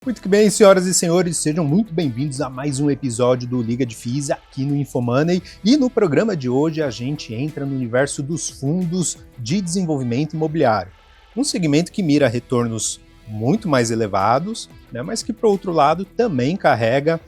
Muito que bem, senhoras e senhores, sejam muito bem-vindos a mais um episódio do Liga de FIIs aqui no Infomoney. E no programa de hoje a gente entra no universo dos fundos de desenvolvimento imobiliário. Um segmento que mira retornos muito mais elevados, né, mas que, por outro lado, também carrega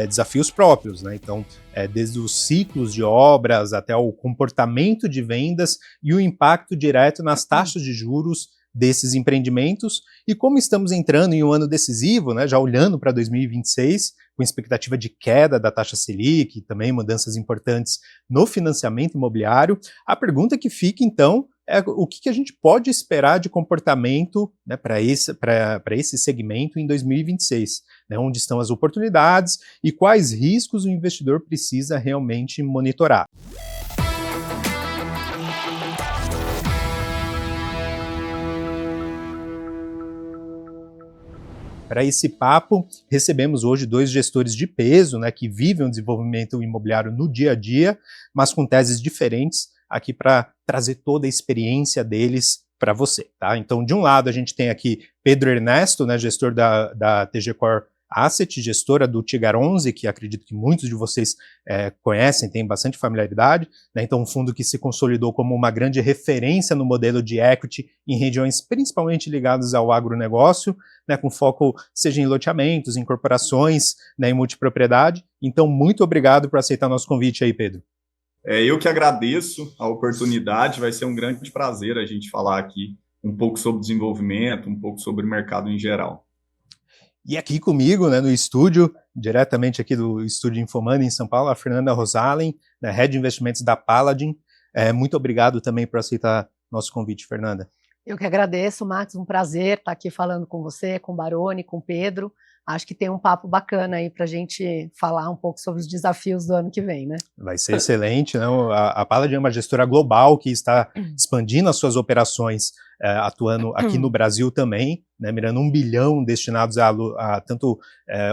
desafios próprios, né? Então, desde os ciclos de obras até o comportamento de vendas e o impacto direto nas taxas de juros desses empreendimentos, e como estamos entrando em um ano decisivo, né, já olhando para 2026, com expectativa de queda da taxa Selic e também mudanças importantes no financiamento imobiliário, a pergunta que fica então é o que a gente pode esperar de comportamento, né, para esse segmento em 2026, né, onde estão as oportunidades e quais riscos o investidor precisa realmente monitorar. Para esse papo, recebemos hoje dois gestores de peso, né, que vivem o desenvolvimento imobiliário no dia a dia, mas com teses diferentes, aqui para trazer toda a experiência deles para você. Tá? Então, de um lado, a gente tem aqui Pedro Ernesto, né, gestor da TG Core Asset, gestora do Tigar 11, que acredito que muitos de vocês conhecem, têm bastante familiaridade, né? Então um fundo que se consolidou como uma grande referência no modelo de equity em regiões principalmente ligadas ao agronegócio, né, com foco seja em loteamentos, em corporações, né, em multipropriedade. Então muito obrigado por aceitar nosso convite aí, Pedro. Eu que agradeço a oportunidade, vai ser um grande prazer a gente falar aqui um pouco sobre desenvolvimento, um pouco sobre o mercado em geral. E aqui comigo, né, no estúdio, diretamente aqui do estúdio Infomoney em São Paulo, a Fernanda Rosalen, né, Head de Investimentos da Paladin. Muito obrigado também por aceitar nosso convite, Fernanda. Eu que agradeço, Max, um prazer estar aqui falando com você, com o Baroni, com o Pedro. Acho que tem um papo bacana aí para a gente falar um pouco sobre os desafios do ano que vem, né? Vai ser excelente, né? A Paladin é uma gestora global que está expandindo as suas operações, atuando aqui no Brasil também, né, mirando 1 bilhão destinados a tanto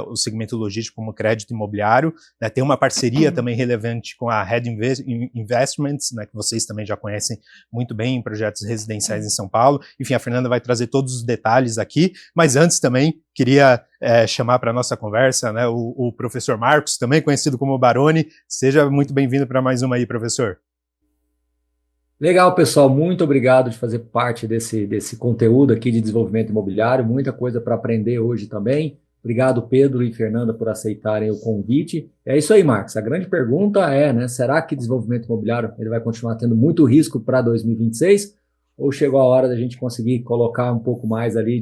o segmento logístico como crédito imobiliário, né, tem uma parceria também relevante com a Head Investments, né, que vocês também já conhecem muito bem em projetos residenciais em São Paulo. Enfim, a Fernanda vai trazer todos os detalhes aqui, mas antes também queria chamar para a nossa conversa, né, o professor Marcos, também conhecido como Baroni. Seja muito bem-vindo para mais uma aí, professor. Legal, pessoal, muito obrigado de fazer parte desse conteúdo aqui de desenvolvimento imobiliário, muita coisa para aprender hoje também. Obrigado, Pedro e Fernanda, por aceitarem o convite. É isso aí, Marcos, a grande pergunta é, né, será que desenvolvimento imobiliário ele vai continuar tendo muito risco para 2026? Ou chegou a hora da gente conseguir colocar um pouco mais ali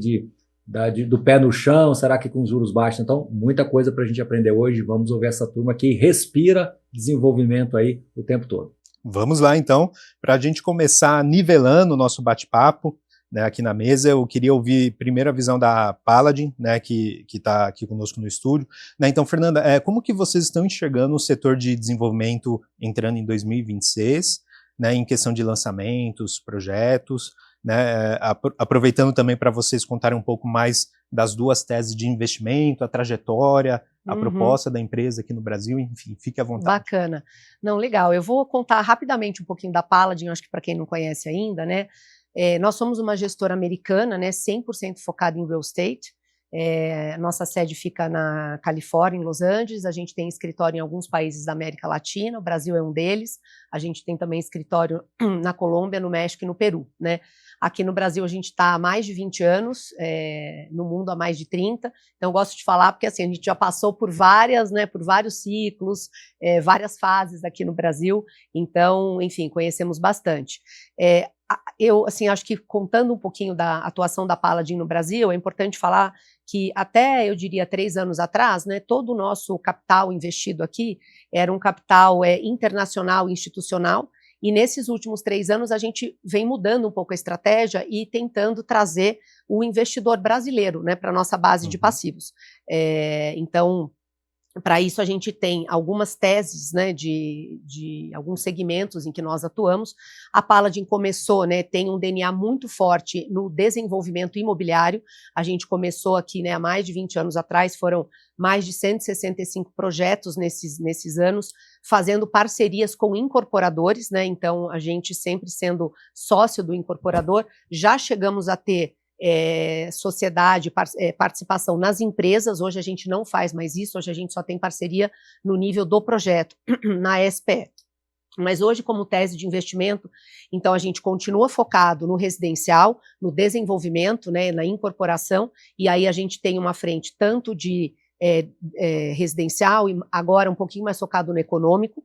do pé no chão? Será que com juros baixos? Então, muita coisa para a gente aprender hoje. Vamos ouvir essa turma que respira desenvolvimento aí o tempo todo. Vamos lá, então, para a gente começar nivelando o nosso bate-papo, né, aqui na mesa. Eu queria ouvir primeiro a visão da Paladin, né, que está aqui conosco no estúdio. Né, então, Fernanda, como que vocês estão enxergando o setor de desenvolvimento entrando em 2026, né, em questão de lançamentos, projetos, né, aproveitando também para vocês contarem um pouco mais das duas teses de investimento, a trajetória, a proposta da empresa aqui no Brasil, enfim, fique à vontade. Bacana. Não, legal. Eu vou contar rapidamente um pouquinho da Paladin, acho que para quem não conhece ainda, né? Nós somos uma gestora americana, né, 100% focada em real estate. Nossa sede fica na Califórnia, em Los Angeles. A gente tem escritório em alguns países da América Latina, o Brasil é um deles. A gente tem também escritório na Colômbia, no México e no Peru, né? Aqui no Brasil a gente está há mais de 20 anos, no mundo há mais de 30, então eu gosto de falar porque assim, a gente já passou por vários ciclos, várias fases aqui no Brasil, então, enfim, conhecemos bastante. Eu, assim, acho que contando um pouquinho da atuação da Paladin no Brasil, é importante falar que até, eu diria, 3 anos atrás, né, todo o nosso capital investido aqui era um capital internacional e institucional, e nesses últimos 3 anos a gente vem mudando um pouco a estratégia e tentando trazer o investidor brasileiro, né, para a nossa base de passivos. Então, para isso a gente tem algumas teses, né, de alguns segmentos em que nós atuamos. A Paladin começou, né, tem um DNA muito forte no desenvolvimento imobiliário. A gente começou aqui, né, há mais de 20 anos atrás, foram mais de 165 projetos nesses anos, fazendo parcerias com incorporadores, né, então a gente sempre sendo sócio do incorporador. Já chegamos a ter sociedade, participação nas empresas. Hoje a gente não faz mais isso, hoje a gente só tem parceria no nível do projeto, na SPE. Mas hoje, como tese de investimento, então a gente continua focado no residencial, no desenvolvimento, né, na incorporação, e aí a gente tem uma frente tanto de residencial e agora um pouquinho mais focado no econômico.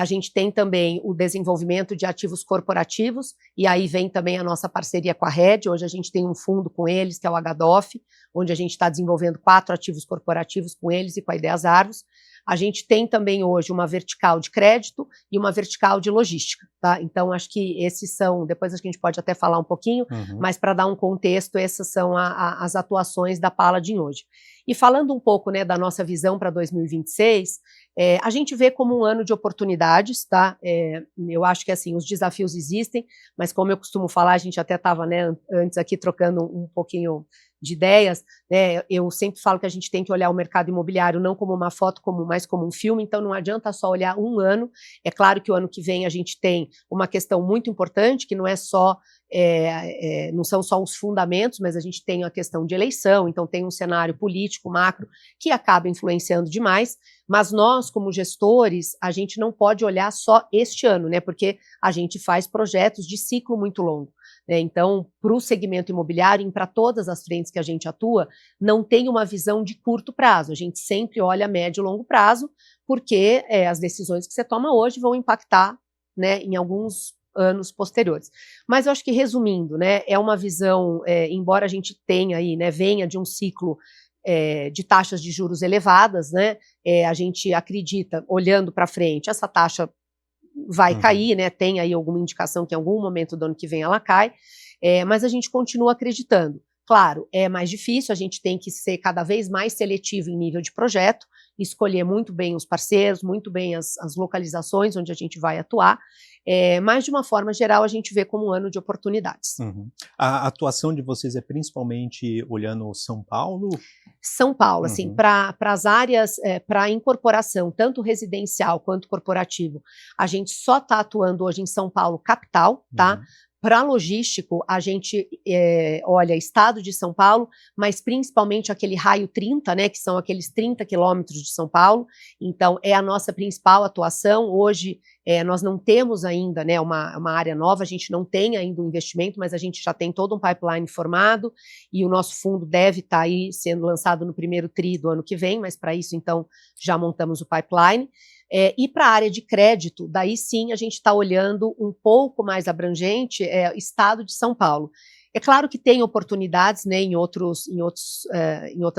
A gente tem também o desenvolvimento de ativos corporativos, e aí vem também a nossa parceria com a Rede. Hoje a gente tem um fundo com eles, que é o HDOF, onde a gente está desenvolvendo 4 ativos corporativos com eles e com a Ideias Arvos. A gente tem também hoje uma vertical de crédito e uma vertical de logística, tá? Então, acho que esses são, depois acho que a gente pode até falar um pouquinho, mas para dar um contexto, essas são as atuações da Paladin hoje. E falando um pouco, né, da nossa visão para 2026, a gente vê como um ano de oportunidades, tá? Eu acho que, assim, os desafios existem, mas como eu costumo falar, a gente até estava, né, antes aqui trocando um pouquinho de ideias, né? Eu sempre falo que a gente tem que olhar o mercado imobiliário não como uma foto, mas como um filme, então não adianta só olhar um ano. É claro que o ano que vem a gente tem uma questão muito importante, que não é só, não são só os fundamentos, mas a gente tem a questão de eleição, então tem um cenário político, macro, que acaba influenciando demais, mas nós, como gestores, a gente não pode olhar só este ano, né? Porque a gente faz projetos de ciclo muito longo. Então, para o segmento imobiliário e para todas as frentes que a gente atua, não tem uma visão de curto prazo, a gente sempre olha a médio e longo prazo, porque as decisões que você toma hoje vão impactar, né, em alguns anos posteriores. Mas eu acho que, resumindo, né, é uma visão, embora a gente tenha aí, né, venha de um ciclo de taxas de juros elevadas, né, a gente acredita, olhando para frente, essa taxa vai cair, né? Tem aí alguma indicação que em algum momento do ano que vem ela cai, mas a gente continua acreditando. Claro, é mais difícil, a gente tem que ser cada vez mais seletivo em nível de projeto, escolher muito bem os parceiros, muito bem as localizações onde a gente vai atuar, mas de uma forma geral a gente vê como um ano de oportunidades. A atuação de vocês é principalmente olhando São Paulo? São Paulo, assim, para as áreas, para a incorporação, tanto residencial quanto corporativo, a gente só está atuando hoje em São Paulo capital, tá? Para logístico, a gente olha estado de São Paulo, mas principalmente aquele raio 30, né, que são aqueles 30 quilômetros de São Paulo. Então, é a nossa principal atuação. Hoje, nós não temos ainda, né, uma área nova, a gente não tem ainda um investimento, mas a gente já tem todo um pipeline formado e o nosso fundo deve estar aí sendo lançado no primeiro tri do ano que vem, mas para isso, então, já montamos o pipeline. E para a área de crédito, daí sim a gente está olhando um pouco mais abrangente, estado de São Paulo. É claro que tem oportunidades, né, em outras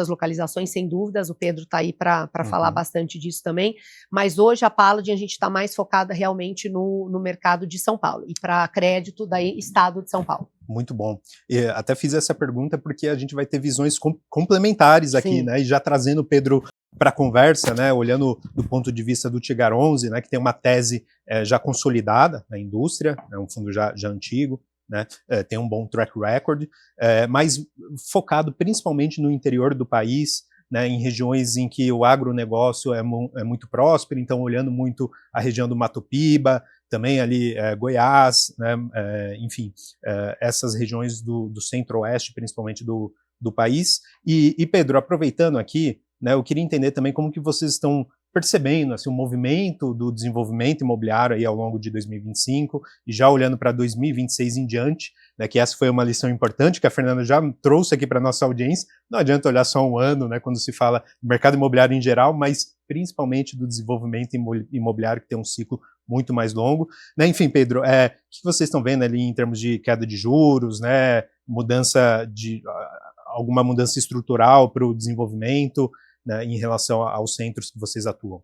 localizações, sem dúvidas, o Pedro está aí para falar bastante disso também, mas hoje a Paladin a gente está mais focada realmente no mercado de São Paulo, e para crédito, daí estado de São Paulo. Muito bom. Até fiz essa pergunta porque a gente vai ter visões complementares aqui, né, e já trazendo o Pedro para a conversa, né, olhando do ponto de vista do Tigar 11, né, que tem uma tese já consolidada na indústria, é um fundo já antigo, né, tem um bom track record, mas focado principalmente no interior do país, né, em regiões em que o agronegócio é muito próspero, então olhando muito a região do Mato Piba, também ali Goiás, né, enfim, essas regiões do centro-oeste, principalmente do país. E Pedro, aproveitando aqui, né, eu queria entender também como que vocês estão percebendo assim, o movimento do desenvolvimento imobiliário aí ao longo de 2025 e já olhando para 2026 em diante, né, que essa foi uma lição importante que a Fernanda já trouxe aqui para a nossa audiência. Não adianta olhar só um ano, né, quando se fala do mercado imobiliário em geral, mas principalmente do desenvolvimento imobiliário, que tem um ciclo muito mais longo. Né, enfim, Pedro, o que vocês estão vendo ali em termos de queda de juros, né, alguma mudança estrutural para o desenvolvimento, né, em relação aos centros que vocês atuam?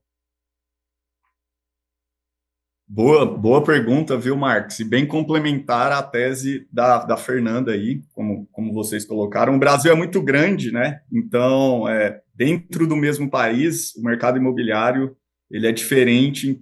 Boa pergunta, viu, Marcos? E bem complementar a tese da Fernanda aí, como vocês colocaram. O Brasil é muito grande, né? Então, dentro do mesmo país, o mercado imobiliário ele é diferente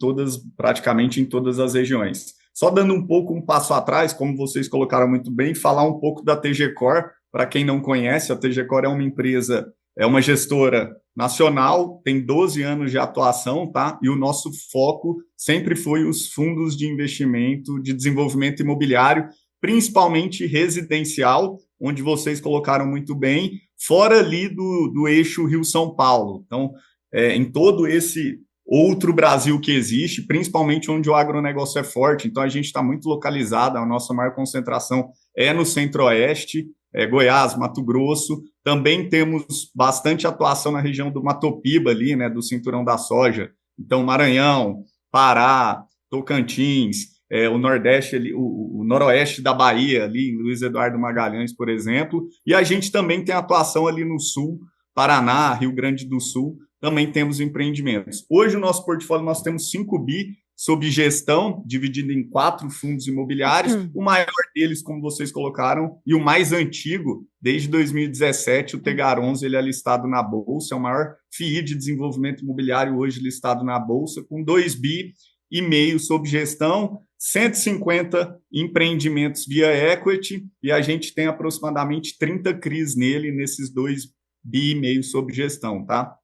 praticamente em todas as regiões. Só dando um passo atrás, como vocês colocaram muito bem, falar um pouco da TG Core. Para quem não conhece, a TG Core é uma empresa, é uma gestora nacional, tem 12 anos de atuação, tá? E o nosso foco sempre foi os fundos de investimento de desenvolvimento imobiliário, principalmente residencial, onde vocês colocaram muito bem, fora ali do eixo Rio-São Paulo. Então, em todo esse outro Brasil que existe, principalmente onde o agronegócio é forte. Então, a gente está muito localizado, a nossa maior concentração é no Centro-Oeste, Goiás, Mato Grosso. Também temos bastante atuação na região do Matopiba, ali, né, do Cinturão da Soja. Então, Maranhão, Pará, Tocantins, o Nordeste, ali, o Noroeste da Bahia, ali, em Luiz Eduardo Magalhães, por exemplo. E a gente também tem atuação ali no Sul, Paraná, Rio Grande do Sul, também temos empreendimentos. Hoje, o nosso portfólio, nós temos 5 bi sob gestão, dividido em 4 fundos imobiliários. O maior deles, como vocês colocaram, e o mais antigo, desde 2017, o Tegar 11, ele é listado na Bolsa, é o maior FII de desenvolvimento imobiliário hoje listado na Bolsa, com 2 bi e meio sob gestão, 150 empreendimentos via equity, e a gente tem aproximadamente 30 CRIs nele, nesses 2 bi e meio sob gestão, tá?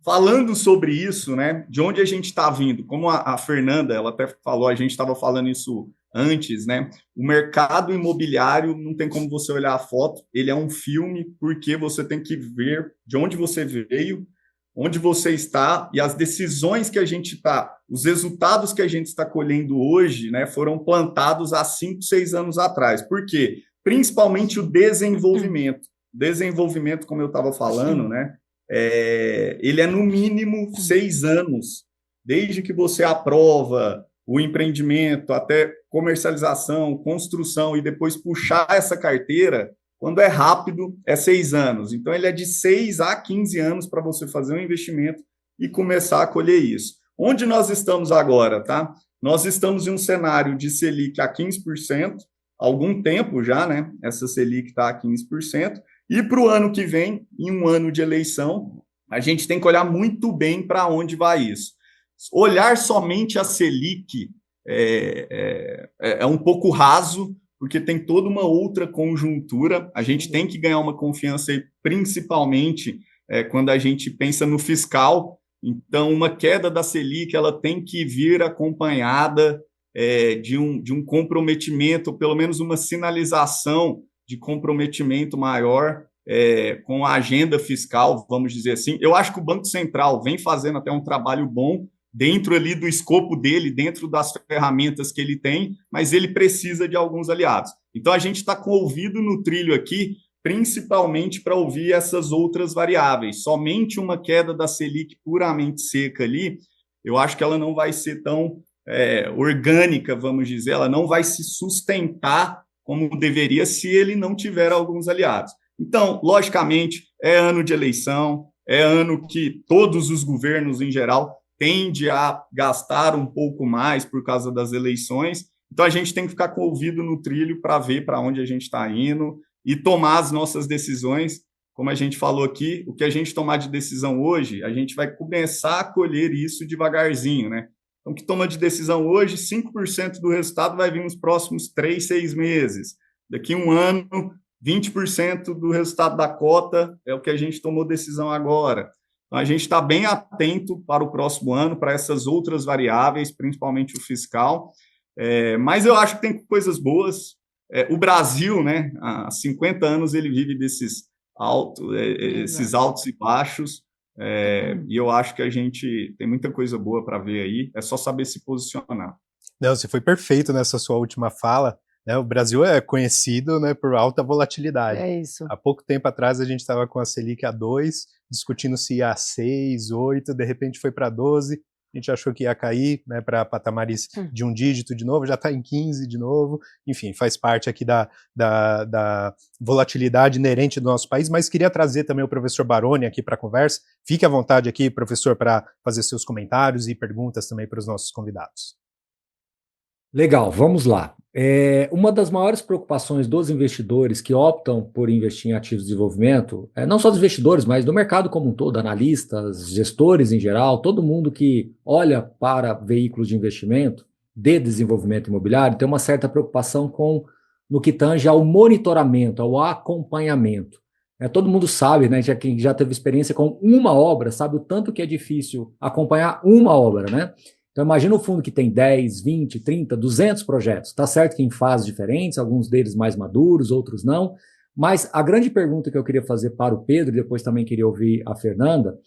Falando sobre isso, né, de onde a gente está vindo, como a Fernanda, ela até falou, a gente estava falando isso antes, né, o mercado imobiliário, não tem como você olhar a foto, ele é um filme, porque você tem que ver de onde você veio, onde você está, e as decisões que a gente está, os resultados que a gente está colhendo hoje, né, foram plantados há 5, 6 anos atrás. Por quê? Principalmente o desenvolvimento. Desenvolvimento, como eu estava falando, né, ele é no mínimo 6 anos, desde que você aprova o empreendimento até comercialização, construção e depois puxar essa carteira. Quando é rápido, é 6 anos. Então, ele é de 6 a 15 anos para você fazer um investimento e começar a colher isso. Onde nós estamos agora, tá? Nós estamos em um cenário de Selic a 15%, há algum tempo já, né? Essa Selic está a 15%. E para o ano que vem, em um ano de eleição, a gente tem que olhar muito bem para onde vai isso. Olhar somente a Selic é um pouco raso, porque tem toda uma outra conjuntura. A gente tem que ganhar uma confiança, aí, principalmente quando a gente pensa no fiscal. Então, uma queda da Selic ela tem que vir acompanhada de um comprometimento, pelo menos uma sinalização de comprometimento maior com a agenda fiscal, vamos dizer assim. Eu acho que o Banco Central vem fazendo até um trabalho bom dentro ali do escopo dele, dentro das ferramentas que ele tem, mas ele precisa de alguns aliados. Então, a gente está com o ouvido no trilho aqui, principalmente para ouvir essas outras variáveis. Somente uma queda da Selic puramente seca ali, eu acho que ela não vai ser tão orgânica, vamos dizer, ela não vai se sustentar como deveria se ele não tiver alguns aliados. Então, logicamente, é ano de eleição, é ano que todos os governos, em geral, tendem a gastar um pouco mais por causa das eleições. Então, a gente tem que ficar com o ouvido no trilho para ver para onde a gente está indo e tomar as nossas decisões. Como a gente falou aqui, o que a gente tomar de decisão hoje, a gente vai começar a colher isso devagarzinho, né? Então, o que toma de decisão hoje, 5% do resultado vai vir nos próximos 3, 6 meses. Daqui a um ano, 20% do resultado da cota é o que a gente tomou decisão agora. Então, a gente está bem atento para o próximo ano, para essas outras variáveis, principalmente o fiscal. Mas eu acho que tem coisas boas. O Brasil, né, há 50 anos, ele vive desses esses altos e baixos. E eu acho que a gente tem muita coisa boa para ver aí, é só saber se posicionar. Não, você foi perfeito nessa sua última fala, né? O Brasil é conhecido, né, por alta volatilidade. É isso. Há pouco tempo atrás a gente estava com a Selic a 2, discutindo se ia a 6, 8, de repente foi para 12, a gente achou que ia cair, né, para patamares de um dígito de novo, já está em 15 de novo, enfim, faz parte aqui da volatilidade inerente do nosso país, mas queria trazer também o professor Baroni aqui para a conversa. Fique à vontade aqui, professor, para fazer seus comentários e perguntas também para os nossos convidados. Legal, vamos lá. Uma das maiores preocupações dos investidores que optam por investir em ativos de desenvolvimento, não só dos investidores, mas do mercado como um todo, analistas, gestores em geral, todo mundo que olha para veículos de investimento de desenvolvimento imobiliário tem uma certa preocupação no que tange ao monitoramento, ao acompanhamento. Todo mundo sabe, né, quem já teve experiência com uma obra, sabe o tanto que é difícil acompanhar uma obra, né? Então, imagina um fundo que tem 10, 20, 30, 200 projetos. Está certo que em fases diferentes, alguns deles mais maduros, outros não. Mas a grande pergunta que eu queria fazer para o Pedro, e depois também queria ouvir a Fernanda,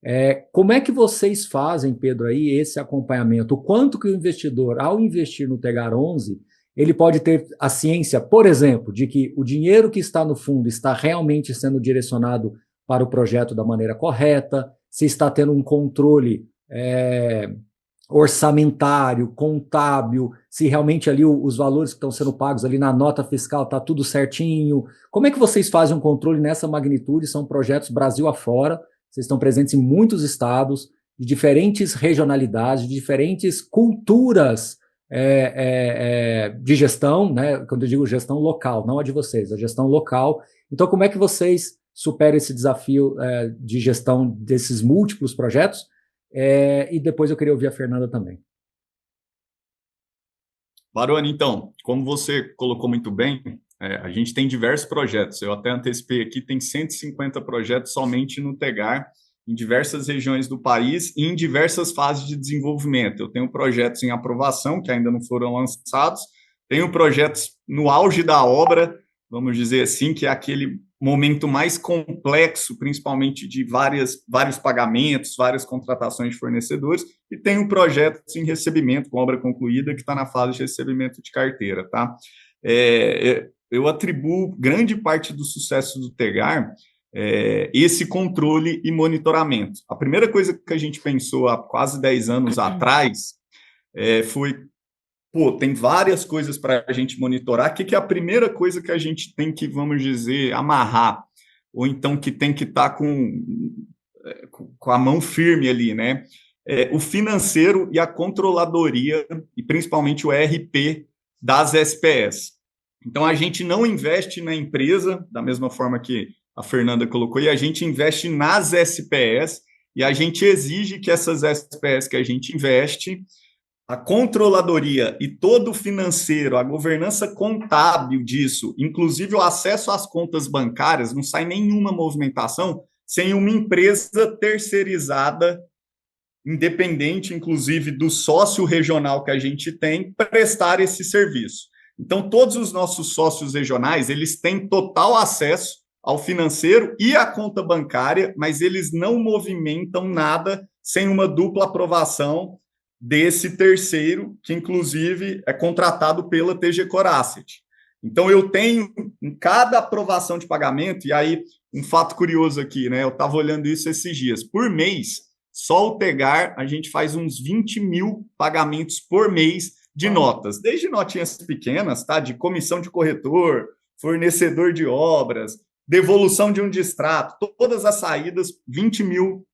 é como é que vocês fazem, Pedro, aí esse acompanhamento? O quanto que o investidor, ao investir no Tegar 11, ele pode ter a ciência, por exemplo, de que o dinheiro que está no fundo está realmente sendo direcionado para o projeto da maneira correta, se está tendo um controle orçamentário, contábil, se realmente ali os valores que estão sendo pagos ali na nota fiscal está tudo certinho. Como é que vocês fazem um controle nessa magnitude? São projetos Brasil afora, vocês estão presentes em muitos estados, de diferentes regionalidades, de diferentes culturas de gestão, né? Quando eu digo gestão local, não a de vocês, a gestão local. Então, como é que vocês superam esse desafio de gestão desses múltiplos projetos? E depois eu queria ouvir a Fernanda também. Baroni, então, como você colocou muito bem, a gente tem diversos projetos. Eu até antecipei aqui, tem 150 projetos somente no Tegar, em diversas regiões do país e em diversas fases de desenvolvimento. Eu tenho projetos em aprovação, que ainda não foram lançados, tenho projetos no auge da obra, vamos dizer assim, que é aquele momento mais complexo, principalmente de vários pagamentos, várias contratações de fornecedores, e tenho projetos em recebimento, com obra concluída, que está na fase de recebimento de carteira, tá? Eu atribuo grande parte do sucesso do Tegar esse controle e monitoramento. A primeira coisa que a gente pensou há quase 10 anos atrás foi, tem várias coisas para a gente monitorar, o que é a primeira coisa que a gente tem que, vamos dizer, amarrar, ou então que tem que estar com a mão firme ali, né? O financeiro e a controladoria, e principalmente o ERP das SPS. Então, a gente não investe na empresa, da mesma forma que a Fernanda colocou, e a gente investe nas SPS, e a gente exige que essas SPS que a gente investe, a controladoria e todo o financeiro, a governança contábil disso, inclusive o acesso às contas bancárias, não sai nenhuma movimentação sem uma empresa terceirizada, independente, inclusive, do sócio regional que a gente tem, prestar esse serviço. Então, todos os nossos sócios regionais, eles têm total acesso ao financeiro e à conta bancária, mas eles não movimentam nada sem uma dupla aprovação desse terceiro, que inclusive é contratado pela TG Core Asset. Então, eu tenho em cada aprovação de pagamento, e aí um fato curioso aqui, né? Eu estava olhando isso esses dias. Por mês, só o Tegar, a gente faz uns 20 mil pagamentos por mês de notas, desde notinhas pequenas, tá? De comissão de corretor, fornecedor de obras, devolução de um distrato, todas as saídas, 20 mil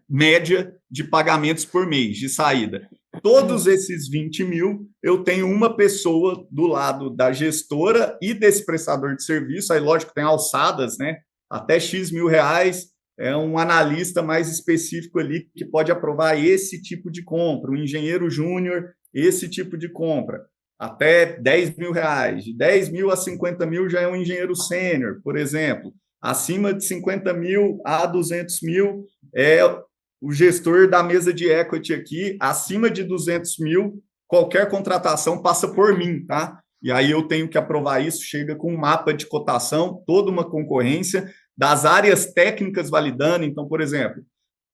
média de pagamentos por mês de saída. Todos esses 20 mil, eu tenho uma pessoa do lado da gestora e desse prestador de serviço, aí lógico tem alçadas, né? Até X mil reais, um analista mais específico ali que pode aprovar esse tipo de compra, um engenheiro júnior, esse tipo de compra. Até 10 mil reais, de 10 mil a 50 mil já é um engenheiro sênior, por exemplo. Acima de 50 mil a 200 mil é o gestor da mesa de equity aqui. Acima de 200 mil, qualquer contratação passa por mim, tá? E aí eu tenho que aprovar isso, chega com um mapa de cotação, toda uma concorrência, das áreas técnicas validando. Então, por exemplo,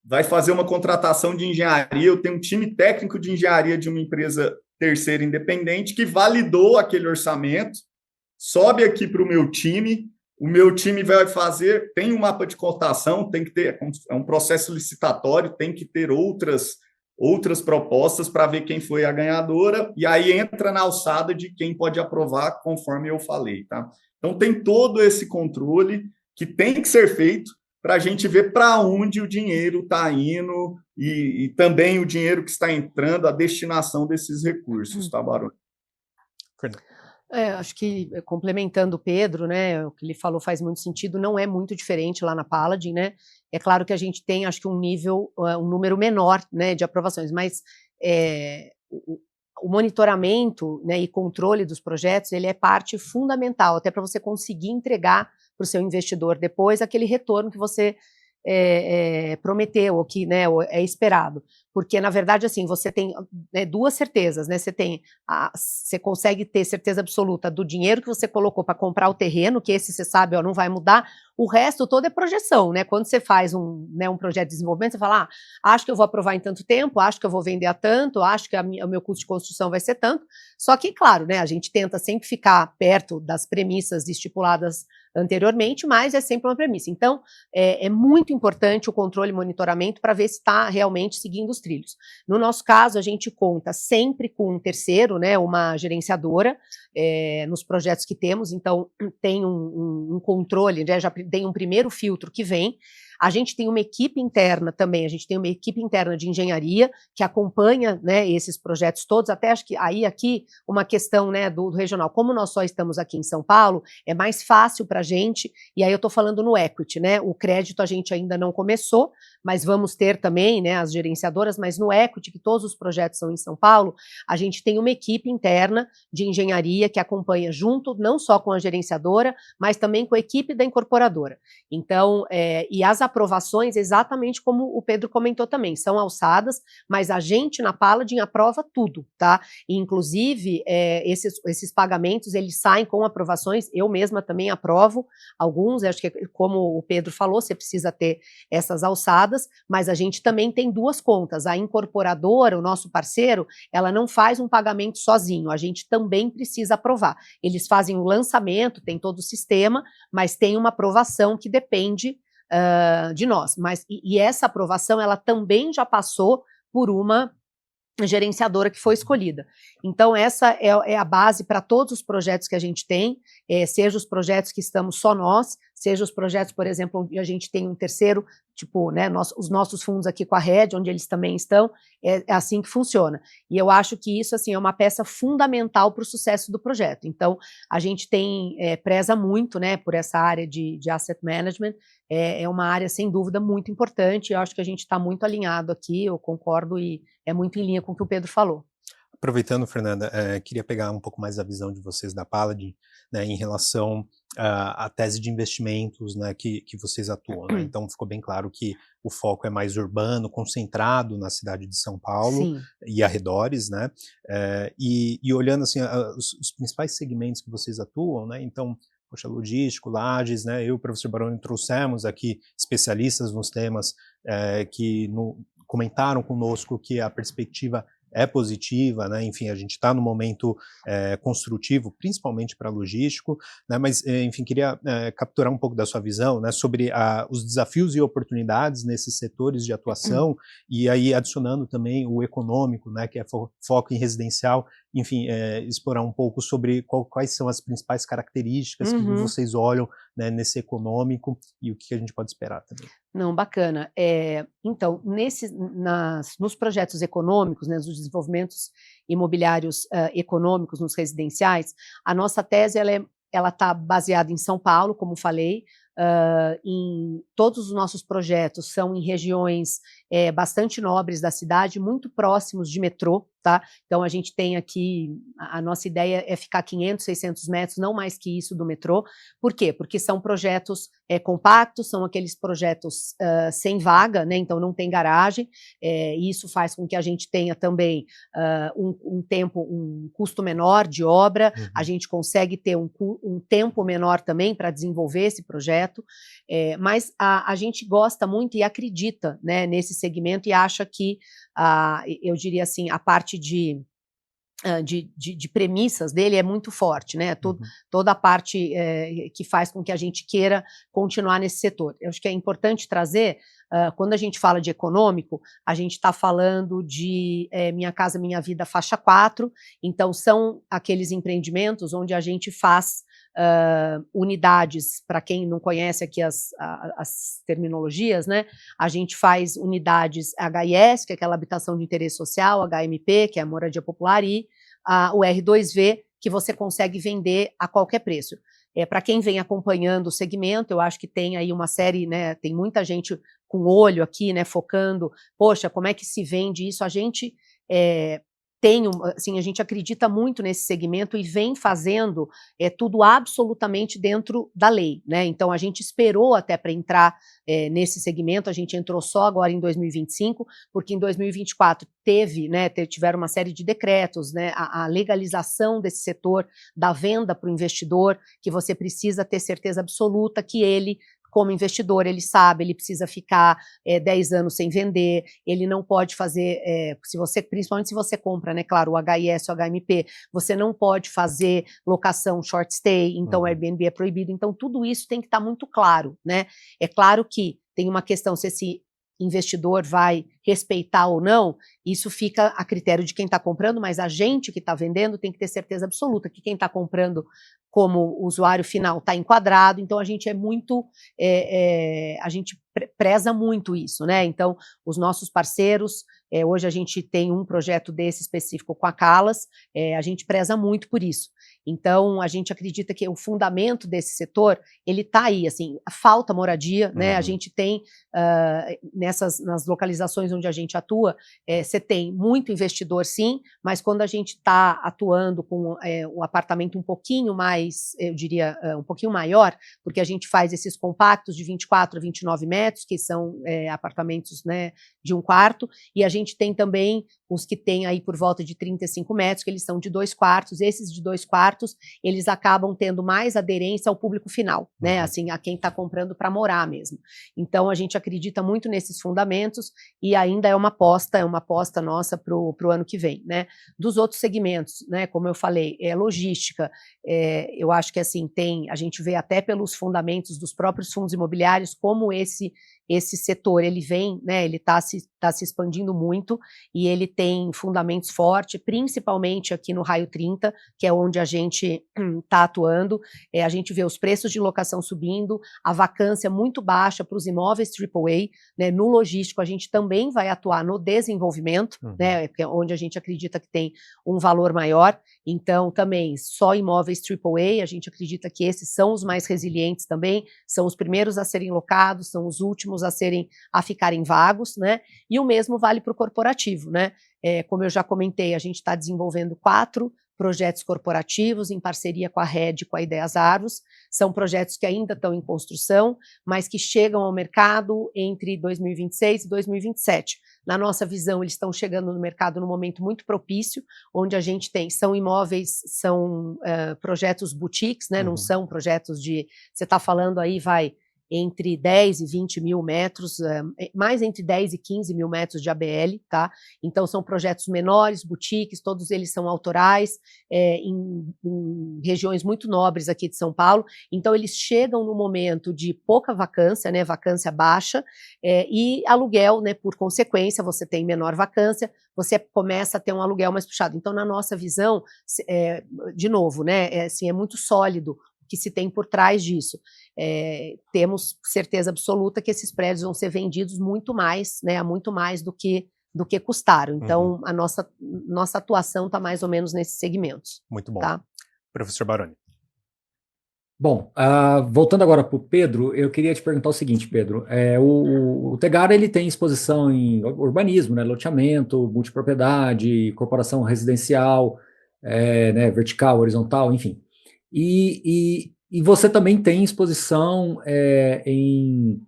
vai fazer uma contratação de engenharia, eu tenho um time técnico de engenharia de uma empresa terceira independente que validou aquele orçamento, sobe aqui para o meu time vai fazer, tem um mapa de cotação, tem que ter, é um processo licitatório, tem que ter outras propostas para ver quem foi a ganhadora, e aí entra na alçada de quem pode aprovar, conforme eu falei, tá? Então tem todo esse controle que tem que ser feito para a gente ver para onde o dinheiro está indo e também o dinheiro que está entrando, a destinação desses recursos, tá, Baroni? Acho que, complementando o Pedro, né, o que ele falou faz muito sentido, não é muito diferente lá na Paladin, né? É claro que a gente tem, acho que um número menor, né, de aprovações, mas o monitoramento, né, e controle dos projetos, ele é parte fundamental, até para você conseguir entregar para o seu investidor depois aquele retorno que você prometeu, ou que, né, é esperado. Porque, na verdade, assim, você tem, né, duas certezas, né? Você consegue ter certeza absoluta do dinheiro que você colocou para comprar o terreno, que esse você sabe, ó, não vai mudar. O resto todo é projeção, né? Quando você faz um projeto de desenvolvimento, você fala, acho que eu vou aprovar em tanto tempo, acho que eu vou vender a tanto, acho que o meu custo de construção vai ser tanto. Só que, claro, né, a gente tenta sempre ficar perto das premissas estipuladas anteriormente, mas é sempre uma premissa. Então, é muito importante o controle e monitoramento para ver se está realmente seguindo os trilhos. No nosso caso, a gente conta sempre com um terceiro, né, uma gerenciadora, nos projetos que temos, então tem um controle, né, já tem um primeiro filtro que vem. A gente tem uma equipe interna também, a gente tem uma equipe interna de engenharia que acompanha, né, esses projetos todos, até acho que aí aqui uma questão, né, do regional, como nós só estamos aqui em São Paulo, é mais fácil para a gente, e aí eu estou falando no equity, né, o crédito a gente ainda não começou, mas vamos ter também, né, as gerenciadoras, mas no equity, que todos os projetos são em São Paulo, a gente tem uma equipe interna de engenharia que acompanha junto, não só com a gerenciadora, mas também com a equipe da incorporadora. Então, e as aprovações, exatamente como o Pedro comentou também, são alçadas, mas a gente na Paladin aprova tudo, tá? E, inclusive, esses pagamentos, eles saem com aprovações, eu mesma também aprovo alguns, acho que como o Pedro falou, você precisa ter essas alçadas, mas a gente também tem duas contas, a incorporadora, o nosso parceiro, ela não faz um pagamento sozinho, a gente também precisa aprovar. Eles fazem o lançamento, tem todo o sistema, mas tem uma aprovação que depende de nós. E essa aprovação, ela também já passou por uma gerenciadora que foi escolhida. Então, essa é a base para todos os projetos que a gente tem, seja os projetos que estamos só nós, seja os projetos, por exemplo, onde a gente tem um terceiro, tipo, né, os nossos fundos aqui com a Rede, onde eles também estão, é assim que funciona. E eu acho que isso, assim, é uma peça fundamental para o sucesso do projeto. Então, a gente preza muito, né, por essa área de asset management, é uma área, sem dúvida, muito importante, eu acho que a gente está muito alinhado aqui, eu concordo, e é muito em linha com o que o Pedro falou. Aproveitando, Fernanda, queria pegar um pouco mais a visão de vocês da Paladin, né, em relação à tese de investimentos, né, que vocês atuam, né? Então ficou bem claro que o foco é mais urbano, concentrado na cidade de São Paulo. Sim. E arredores, né? E olhando assim, os principais segmentos que vocês atuam, né? Então, poxa, logístico, lajes, né? Eu e o professor Baroni trouxemos aqui especialistas nos temas que comentaram conosco que a perspectiva é positiva, né? Enfim, a gente está no momento construtivo, principalmente para logístico, né? Mas, enfim, queria capturar um pouco da sua visão, né, sobre os desafios e oportunidades nesses setores de atuação, e aí adicionando também o econômico, né, que é foco em residencial, enfim, explorar um pouco sobre quais são as principais características que vocês olham, né, nesse econômico e o que a gente pode esperar também. Não, bacana. Então, nos projetos econômicos, né, nos desenvolvimentos imobiliários econômicos nos residenciais, a nossa tese ela está baseada em São Paulo, como falei, em todos os nossos projetos são em regiões bastante nobres da cidade, muito próximos de metrô, tá? Então a gente tem aqui, a nossa ideia é ficar 500, 600 metros, não mais que isso do metrô. Por quê? Porque são projetos compactos, são aqueles projetos sem vaga, né? Então não tem garagem, e isso faz com que a gente tenha também um custo menor de obra, a gente consegue ter um tempo menor também para desenvolver esse projeto, mas a gente gosta muito e acredita, né, nesse segmento e acha que, eu diria assim, a parte de premissas dele é muito forte, né? Toda a parte que faz com que a gente queira continuar nesse setor. Eu acho que é importante trazer, quando a gente fala de econômico, a gente está falando de Minha Casa Minha Vida faixa 4, então são aqueles empreendimentos onde a gente faz unidades, para quem não conhece aqui as terminologias, né? A gente faz unidades HIS, que é aquela habitação de interesse social, HMP, que é a moradia popular, e o R2V, que você consegue vender a qualquer preço. Para quem vem acompanhando o segmento, eu acho que tem aí uma série, né? Tem muita gente com olho aqui, né? Focando, poxa, como é que se vende isso? A gente assim, a gente acredita muito nesse segmento e vem fazendo tudo absolutamente dentro da lei, né? Então a gente esperou até para entrar nesse segmento, a gente entrou só agora em 2025, porque em 2024 tiveram uma série de decretos, né? A legalização desse setor da venda para o investidor, que você precisa ter certeza absoluta que ele, como investidor, ele sabe, ele precisa ficar 10 anos sem vender, ele não pode fazer, principalmente se você compra, né, claro, o HIS, o HMP, você não pode fazer locação short stay, então o Airbnb é proibido, então tudo isso tem que estar muito claro, né? É claro que tem uma questão se esse investidor vai respeitar ou não, isso fica a critério de quem está comprando, mas a gente que está vendendo tem que ter certeza absoluta que quem está comprando como usuário final está enquadrado, então a gente a gente preza muito isso, né? Então, os nossos parceiros, hoje a gente tem um projeto desse específico com a Calas, a gente preza muito por isso. Então, a gente acredita que o fundamento desse setor, ele está aí, assim, falta moradia, né? A gente tem, nas localizações onde a gente atua, você tem muito investidor, sim, mas quando a gente está atuando com um apartamento um pouquinho mais, eu diria, um pouquinho maior, porque a gente faz esses compactos de 24 a 29 metros, que são apartamentos, né, de um quarto, e a gente tem também os que têm aí por volta de 35 metros, que eles são de 2 quartos, esses de 2 quartos, eles acabam tendo mais aderência ao público final, né, assim, a quem está comprando para morar mesmo. Então, a gente acredita muito nesses fundamentos e ainda é uma aposta nossa para o ano que vem, né. Dos outros segmentos, né, como eu falei, logística, eu acho que assim, a gente vê até pelos fundamentos dos próprios fundos imobiliários como esse setor, ele vem, né, ele está se expandindo muito e ele tem fundamentos fortes, principalmente aqui no Raio 30, que é onde a gente está atuando. A gente vê os preços de locação subindo, a vacância muito baixa para os imóveis AAA, né, no logístico a gente também vai atuar no desenvolvimento, né, onde a gente acredita que tem um valor maior, então também só imóveis AAA, a gente acredita que esses são os mais resilientes também, são os primeiros a serem locados, são os últimos a ficarem vagos, né? E o mesmo vale para o corporativo, né? Como eu já comentei, a gente está desenvolvendo 4 projetos corporativos em parceria com a Rede, com a Ideias Arvos. São projetos que ainda estão em construção, mas que chegam ao mercado entre 2026 e 2027. Na nossa visão, eles estão chegando no mercado num momento muito propício, onde a gente são imóveis, são projetos boutiques, né? Não são projetos você está falando aí, entre 10 e 20 mil metros, mais entre 10 e 15 mil metros de ABL, tá? Então são projetos menores, boutiques, todos eles são autorais, em regiões muito nobres aqui de São Paulo, então eles chegam no momento de pouca vacância, né, vacância baixa, e aluguel, né, por consequência, você tem menor vacância, você começa a ter um aluguel mais puxado. Então, na nossa visão, de novo, né, assim, é muito sólido que se tem por trás disso. Temos certeza absoluta que esses prédios vão ser vendidos muito mais, né, muito mais do que custaram. Então, a nossa atuação está mais ou menos nesses segmentos. Muito bom. Tá? Professor Baroni. Bom, voltando agora para o Pedro, eu queria te perguntar o seguinte, Pedro. O Tegara, ele tem exposição em urbanismo, né, loteamento, multipropriedade, corporação residencial, né, vertical, horizontal, enfim. E você também tem exposição em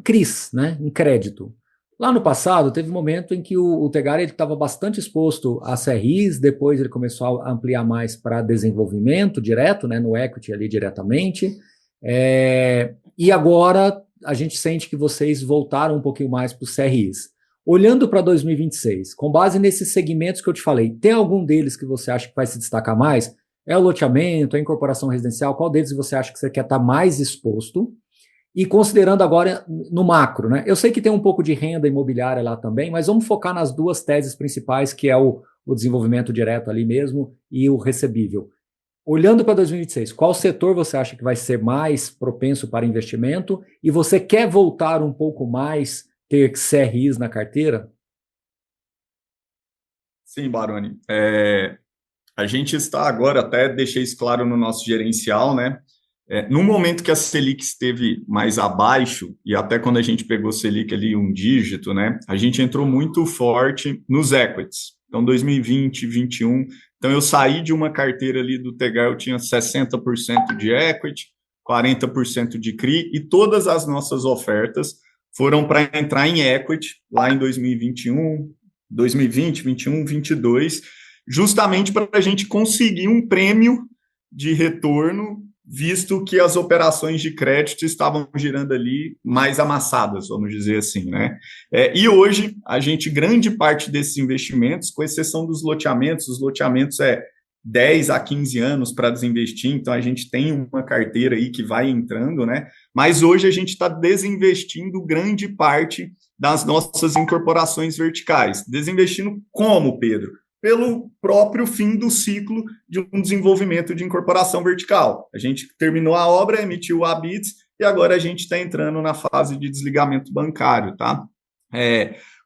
CRIs, né, em crédito. Lá no passado, teve um momento em que o Tegara estava bastante exposto a CRIs, depois ele começou a ampliar mais para desenvolvimento direto, né, no equity ali diretamente, e agora a gente sente que vocês voltaram um pouquinho mais para os CRIs. Olhando para 2026, com base nesses segmentos que eu te falei, tem algum deles que você acha que vai se destacar mais? É o loteamento, é a incorporação residencial? Qual deles você acha que você quer estar mais exposto? E considerando agora no macro, né? Eu sei que tem um pouco de renda imobiliária lá também, mas vamos focar nas 2 teses principais, que é o desenvolvimento direto ali mesmo e o recebível. Olhando para 2026, qual setor você acha que vai ser mais propenso para investimento? E você quer voltar um pouco mais, ter CRIs na carteira? Sim, Baroni. A gente está agora, até deixei isso claro no nosso gerencial, né? No momento que a Selic esteve mais abaixo, e até quando a gente pegou Selic ali um dígito, né? A gente entrou muito forte nos equities. Então, 2020, 2021. Então, eu saí de uma carteira ali do Tegar, eu tinha 60% de equity, 40% de CRI, e todas as nossas ofertas foram para entrar em equity lá em 2021, 2020, 21, 22, justamente para a gente conseguir um prêmio de retorno, visto que as operações de crédito estavam girando ali mais amassadas, vamos dizer assim, né? E hoje, grande parte desses investimentos, com exceção dos loteamentos, os loteamentos 10 a 15 anos para desinvestir, então a gente tem uma carteira aí que vai entrando, né? Mas hoje a gente está desinvestindo grande parte das nossas incorporações verticais. Desinvestindo como, Pedro? Pelo próprio fim do ciclo de um desenvolvimento de incorporação vertical. A gente terminou a obra, emitiu o habits, e agora a gente está entrando na fase de desligamento bancário, tá?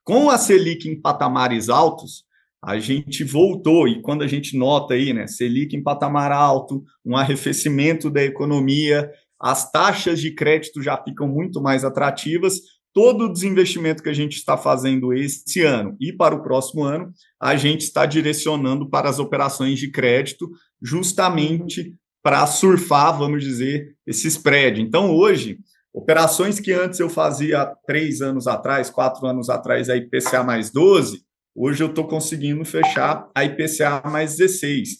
Com a Selic em patamares altos, a gente voltou, e quando a gente nota aí, né, Selic em patamar alto, um arrefecimento da economia, as taxas de crédito já ficam muito mais atrativas. Todo o desinvestimento que a gente está fazendo esse ano e para o próximo ano, a gente está direcionando para as operações de crédito, justamente para surfar, vamos dizer, esse spread. Então, hoje, operações que antes eu fazia 3 anos atrás, 4 anos atrás, a IPCA mais 12, hoje eu estou conseguindo fechar a IPCA mais 16,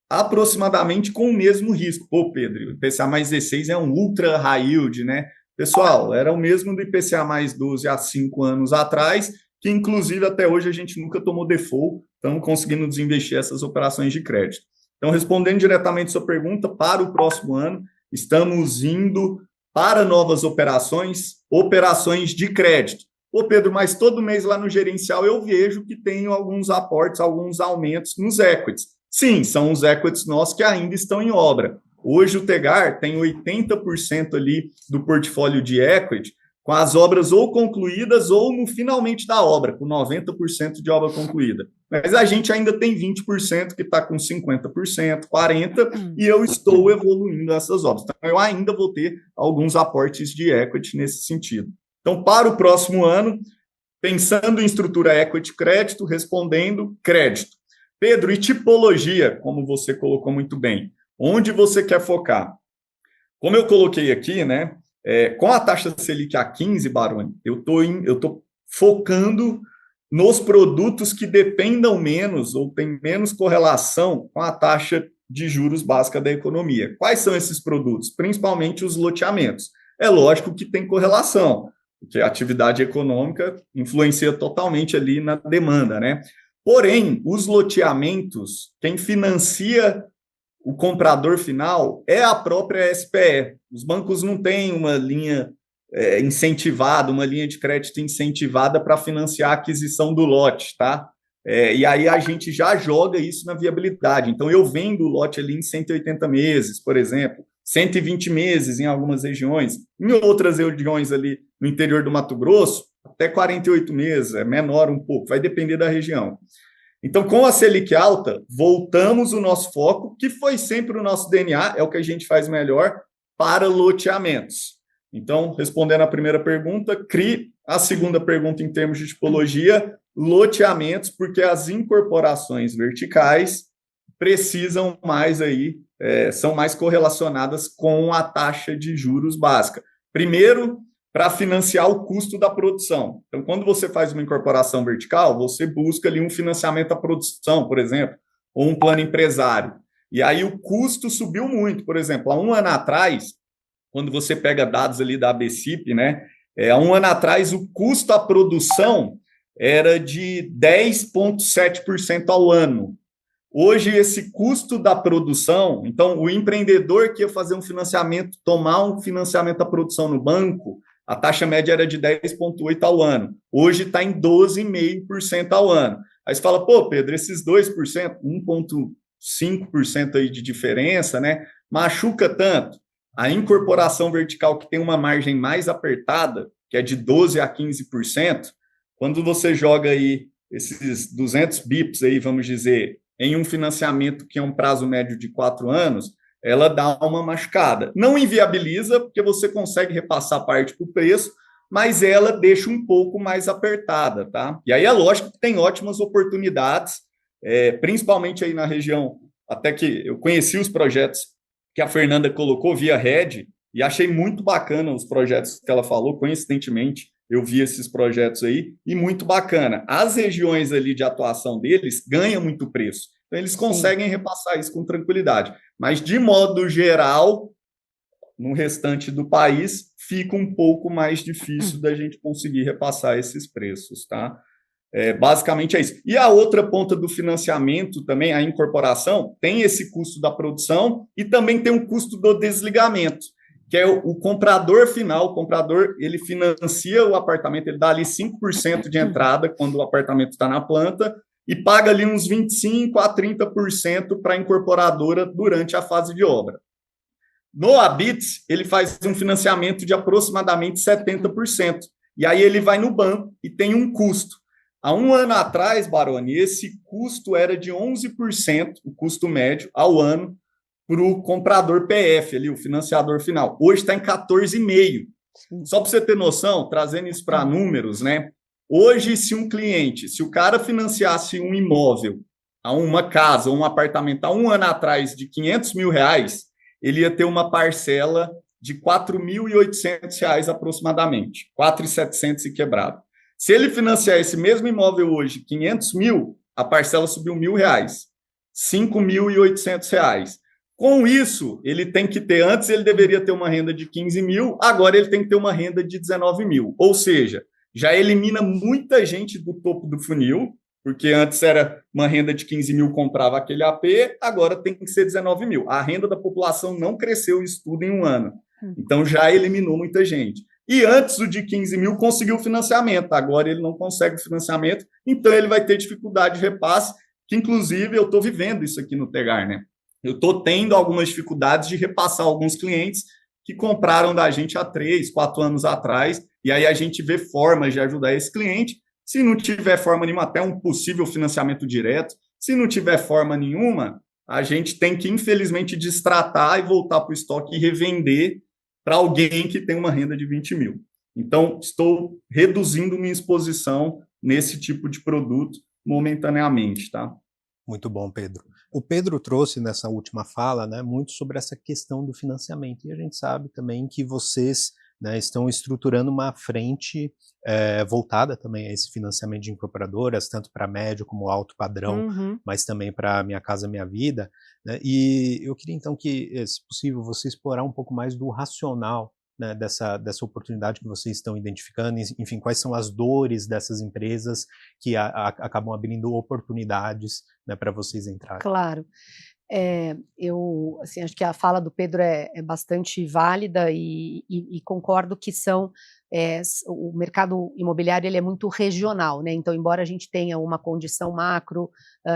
aproximadamente com o mesmo risco. Pô, Pedro, o IPCA mais 16 é um ultra high yield, né? Pessoal, era o mesmo do IPCA mais 12 há 5 anos atrás, que inclusive até hoje a gente nunca tomou default, estamos conseguindo desinvestir essas operações de crédito. Então, respondendo diretamente a sua pergunta, para o próximo ano, estamos indo para novas operações de crédito. Ô Pedro, mas todo mês lá no gerencial eu vejo que tem alguns aportes, alguns aumentos nos equities. Sim, são os equities nossos que ainda estão em obra. Hoje o Tegar tem 80% ali do portfólio de equity com as obras ou concluídas ou no finalmente da obra, com 90% de obra concluída. Mas a gente ainda tem 20% que está com 50%, 40%, e eu estou evoluindo essas obras. Então, eu ainda vou ter alguns aportes de equity nesse sentido. Então, para o próximo ano, pensando em estrutura equity crédito, respondendo crédito. Pedro, e tipologia, como você colocou muito bem, onde você quer focar? Como eu coloquei aqui, né, com a taxa Selic a 15, Baroni, eu estou focando nos produtos que dependam menos ou tem menos correlação com a taxa de juros básica da economia. Quais são esses produtos? Principalmente os loteamentos. É lógico que tem correlação, porque a atividade econômica influencia totalmente ali na demanda, né? Porém, os loteamentos, quem financia o comprador final é a própria SPE. Os bancos não têm uma linha incentivada, uma linha de crédito incentivada para financiar a aquisição do lote, tá? E aí a gente já joga isso na viabilidade. Então, eu vendo o lote ali em 180 meses, por exemplo, 120 meses em algumas regiões, em outras regiões ali no interior do Mato Grosso, até 48 meses, é menor um pouco, vai depender da região. Então, com a Selic alta, voltamos o nosso foco, que foi sempre o nosso DNA, é o que a gente faz melhor, para loteamentos. Então, respondendo a primeira pergunta, CRI, a segunda pergunta em termos de tipologia, loteamentos, porque as incorporações verticais precisam mais aí, são mais correlacionadas com a taxa de juros básica. Primeiro, para financiar o custo da produção. Então, quando você faz uma incorporação vertical, você busca ali um financiamento à produção, por exemplo, ou um plano empresário. E aí o custo subiu muito. Por exemplo, há um ano atrás, quando você pega dados ali da ABCIP, né, há um ano atrás o custo à produção era de 10,7% ao ano. Hoje, esse custo da produção, então, o empreendedor que ia fazer um financiamento, tomar um financiamento à produção no banco, a taxa média era de 10,8% ao ano. Hoje está em 12,5% ao ano. Aí você fala, pô, Pedro, esses 2%, 1,5% aí de diferença, né? Machuca tanto. A incorporação vertical, que tem uma margem mais apertada, que é de 12% a 15%, quando você joga aí esses 200 bips aí, vamos dizer, em um financiamento que é um prazo médio de 4 anos, ela dá uma machucada. Não inviabiliza, porque você consegue repassar parte para o preço, mas ela deixa um pouco mais apertada, tá? E aí é lógico que tem ótimas oportunidades principalmente aí na região, até que eu conheci os projetos que a Fernanda colocou via Red, e achei muito bacana os projetos que ela falou, coincidentemente, eu vi esses projetos aí, e muito bacana. As regiões ali de atuação deles ganham muito preço, então eles conseguem repassar isso com tranquilidade. Mas, de modo geral, no restante do país, fica um pouco mais difícil da gente conseguir repassar esses preços, tá? Basicamente é isso. E a outra ponta do financiamento também, a incorporação, tem esse custo da produção e também tem um custo do desligamento, que é o comprador final. O comprador, ele financia o apartamento, ele dá ali 5% de entrada quando o apartamento está na planta e paga ali uns 25% a 30% para a incorporadora durante a fase de obra. No Habits, ele faz um financiamento de aproximadamente 70%. E aí ele vai no banco e tem um custo. Há um ano atrás, Baroni, esse custo era de 11%, o custo médio, ao ano, para o comprador PF, ali, o financiador final. Hoje está em 14,5%. Só para você ter noção, trazendo isso para números, né? Hoje, se o cara financiasse um imóvel, uma casa, um apartamento, há um ano atrás, de R$500 mil, ele ia ter uma parcela de R$4.800 aproximadamente, 4.700 e quebrado. Se ele financiar esse mesmo imóvel hoje, 500 mil, a parcela subiu R$1.000, R$5.800. Com isso, ele tem que ter, antes ele deveria ter uma renda de 15 mil, agora ele tem que ter uma renda de 19 mil. Ou seja, já elimina muita gente do topo do funil, porque antes era uma renda de 15 mil, comprava aquele AP, agora tem que ser 19 mil. A renda da população não cresceu isso tudo em um ano. Então já eliminou muita gente. E antes o de 15 mil conseguiu financiamento, agora ele não consegue financiamento, então ele vai ter dificuldade de repasse, que inclusive eu estou vivendo isso aqui no Tegar, né? Eu estou tendo algumas dificuldades de repassar alguns clientes que compraram da gente há 3, 4 anos atrás, e aí a gente vê formas de ajudar esse cliente. Se não tiver forma nenhuma, até um possível financiamento direto. Se não tiver forma nenhuma, a gente tem que, infelizmente, destratar e voltar para o estoque e revender para alguém que tem uma renda de 20 mil. Então, estou reduzindo minha exposição nesse tipo de produto momentaneamente, tá? Muito bom, Pedro. O Pedro trouxe nessa última fala, né, muito sobre essa questão do financiamento, e a gente sabe também que vocês, né, estão estruturando uma frente voltada também a esse financiamento de incorporadoras, tanto para médio como alto padrão, mas também para Minha Casa Minha Vida, né, e eu queria então que, se possível, você explorar um pouco mais do racional, né, dessa oportunidade que vocês estão identificando, enfim, quais são as dores dessas empresas que acabam abrindo oportunidades, né, para vocês entrarem. Claro. Eu assim, acho que a fala do Pedro é bastante válida e concordo que o mercado imobiliário ele é muito regional, né? Então, embora a gente tenha uma condição macro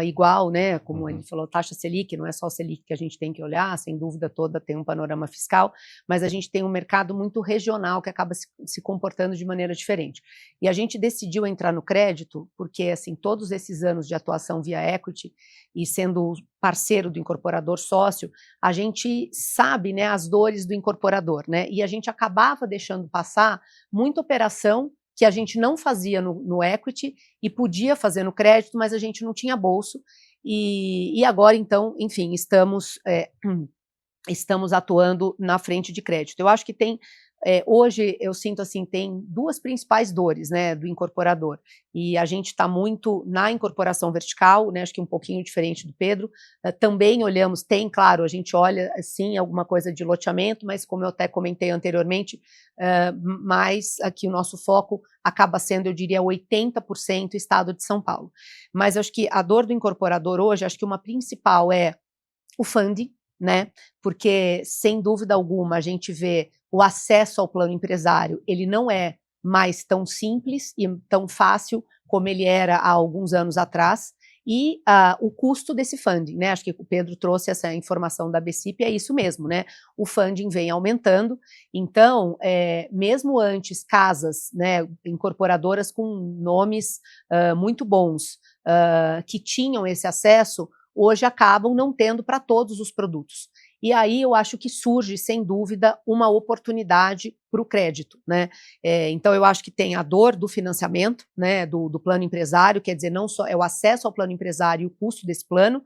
igual, né? Como ele falou, taxa Selic, não é só o Selic que a gente tem que olhar, sem dúvida toda tem um panorama fiscal, mas a gente tem um mercado muito regional que acaba se comportando de maneira diferente. E a gente decidiu entrar no crédito porque, assim, todos esses anos de atuação via equity e sendo parceiro do incorporador sócio, a gente sabe, né, as dores do incorporador, né, e a gente acabava deixando passar muita operação que a gente não fazia no equity e podia fazer no crédito, mas a gente não tinha bolso, e agora, então, enfim, estamos atuando na frente de crédito. Eu acho que hoje eu sinto assim, tem duas principais dores, né, do incorporador, e a gente está muito na incorporação vertical, né, acho que um pouquinho diferente do Pedro, também olhamos, claro, a gente olha sim alguma coisa de loteamento, mas como eu até comentei anteriormente, mais aqui o nosso foco acaba sendo, eu diria, 80% estado de São Paulo. Mas acho que a dor do incorporador hoje, acho que uma principal é o funding, né? Porque, sem dúvida alguma, a gente vê o acesso ao plano empresário, ele não é mais tão simples e tão fácil como ele era há alguns anos atrás, e o custo desse funding, né? Acho que o Pedro trouxe essa informação da BCIP, é isso mesmo, né? O funding vem aumentando, então, mesmo antes, casas, né, incorporadoras com nomes muito bons, que tinham esse acesso, hoje acabam não tendo para todos os produtos. E aí eu acho que surge, sem dúvida, uma oportunidade para o crédito, né? Então eu acho que tem a dor do financiamento, né, do plano empresário, quer dizer, não só é o acesso ao plano empresário e o custo desse plano.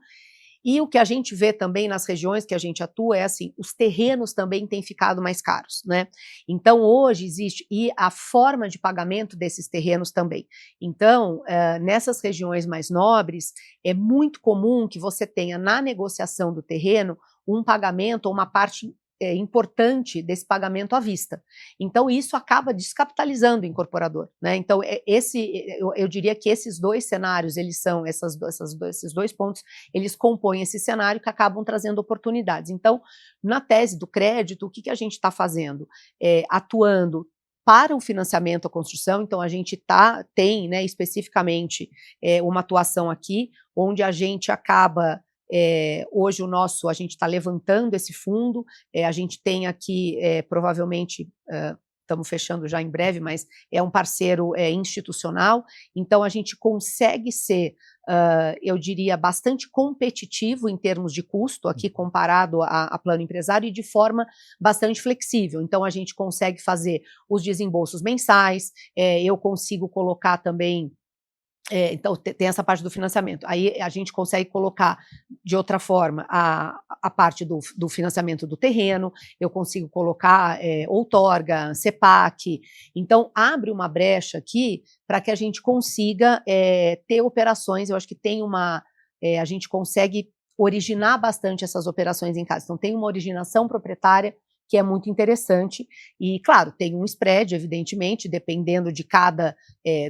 E o que a gente vê também nas regiões que a gente atua é assim, os terrenos também têm ficado mais caros, né? Então hoje existe, e a forma de pagamento desses terrenos também. Então, nessas regiões mais nobres, é muito comum que você tenha na negociação do terreno um pagamento ou uma parte importante desse pagamento à vista. Então, isso acaba descapitalizando o incorporador, né? Então, eu diria que esses dois cenários, eles são, esses dois pontos, eles compõem esse cenário que acabam trazendo oportunidades. Então, na tese do crédito, o que a gente está fazendo? Atuando para o financiamento à construção, então a gente tem, né, especificamente uma atuação aqui, onde a gente acaba... hoje a gente está levantando esse fundo, a gente tem aqui, provavelmente, estamos fechando já em breve, mas é um parceiro institucional, então a gente consegue ser, eu diria, bastante competitivo em termos de custo, aqui comparado a plano empresário, e de forma bastante flexível. Então a gente consegue fazer os desembolsos mensais, eu consigo colocar também... então, tem essa parte do financiamento. Aí a gente consegue colocar, de outra forma, a parte do financiamento do terreno, eu consigo colocar outorga, CEPAC. Então, abre uma brecha aqui para que a gente consiga ter operações. Eu acho que a gente consegue originar bastante essas operações em casa. Então, tem uma originação proprietária que é muito interessante, e claro, tem um spread, evidentemente, dependendo de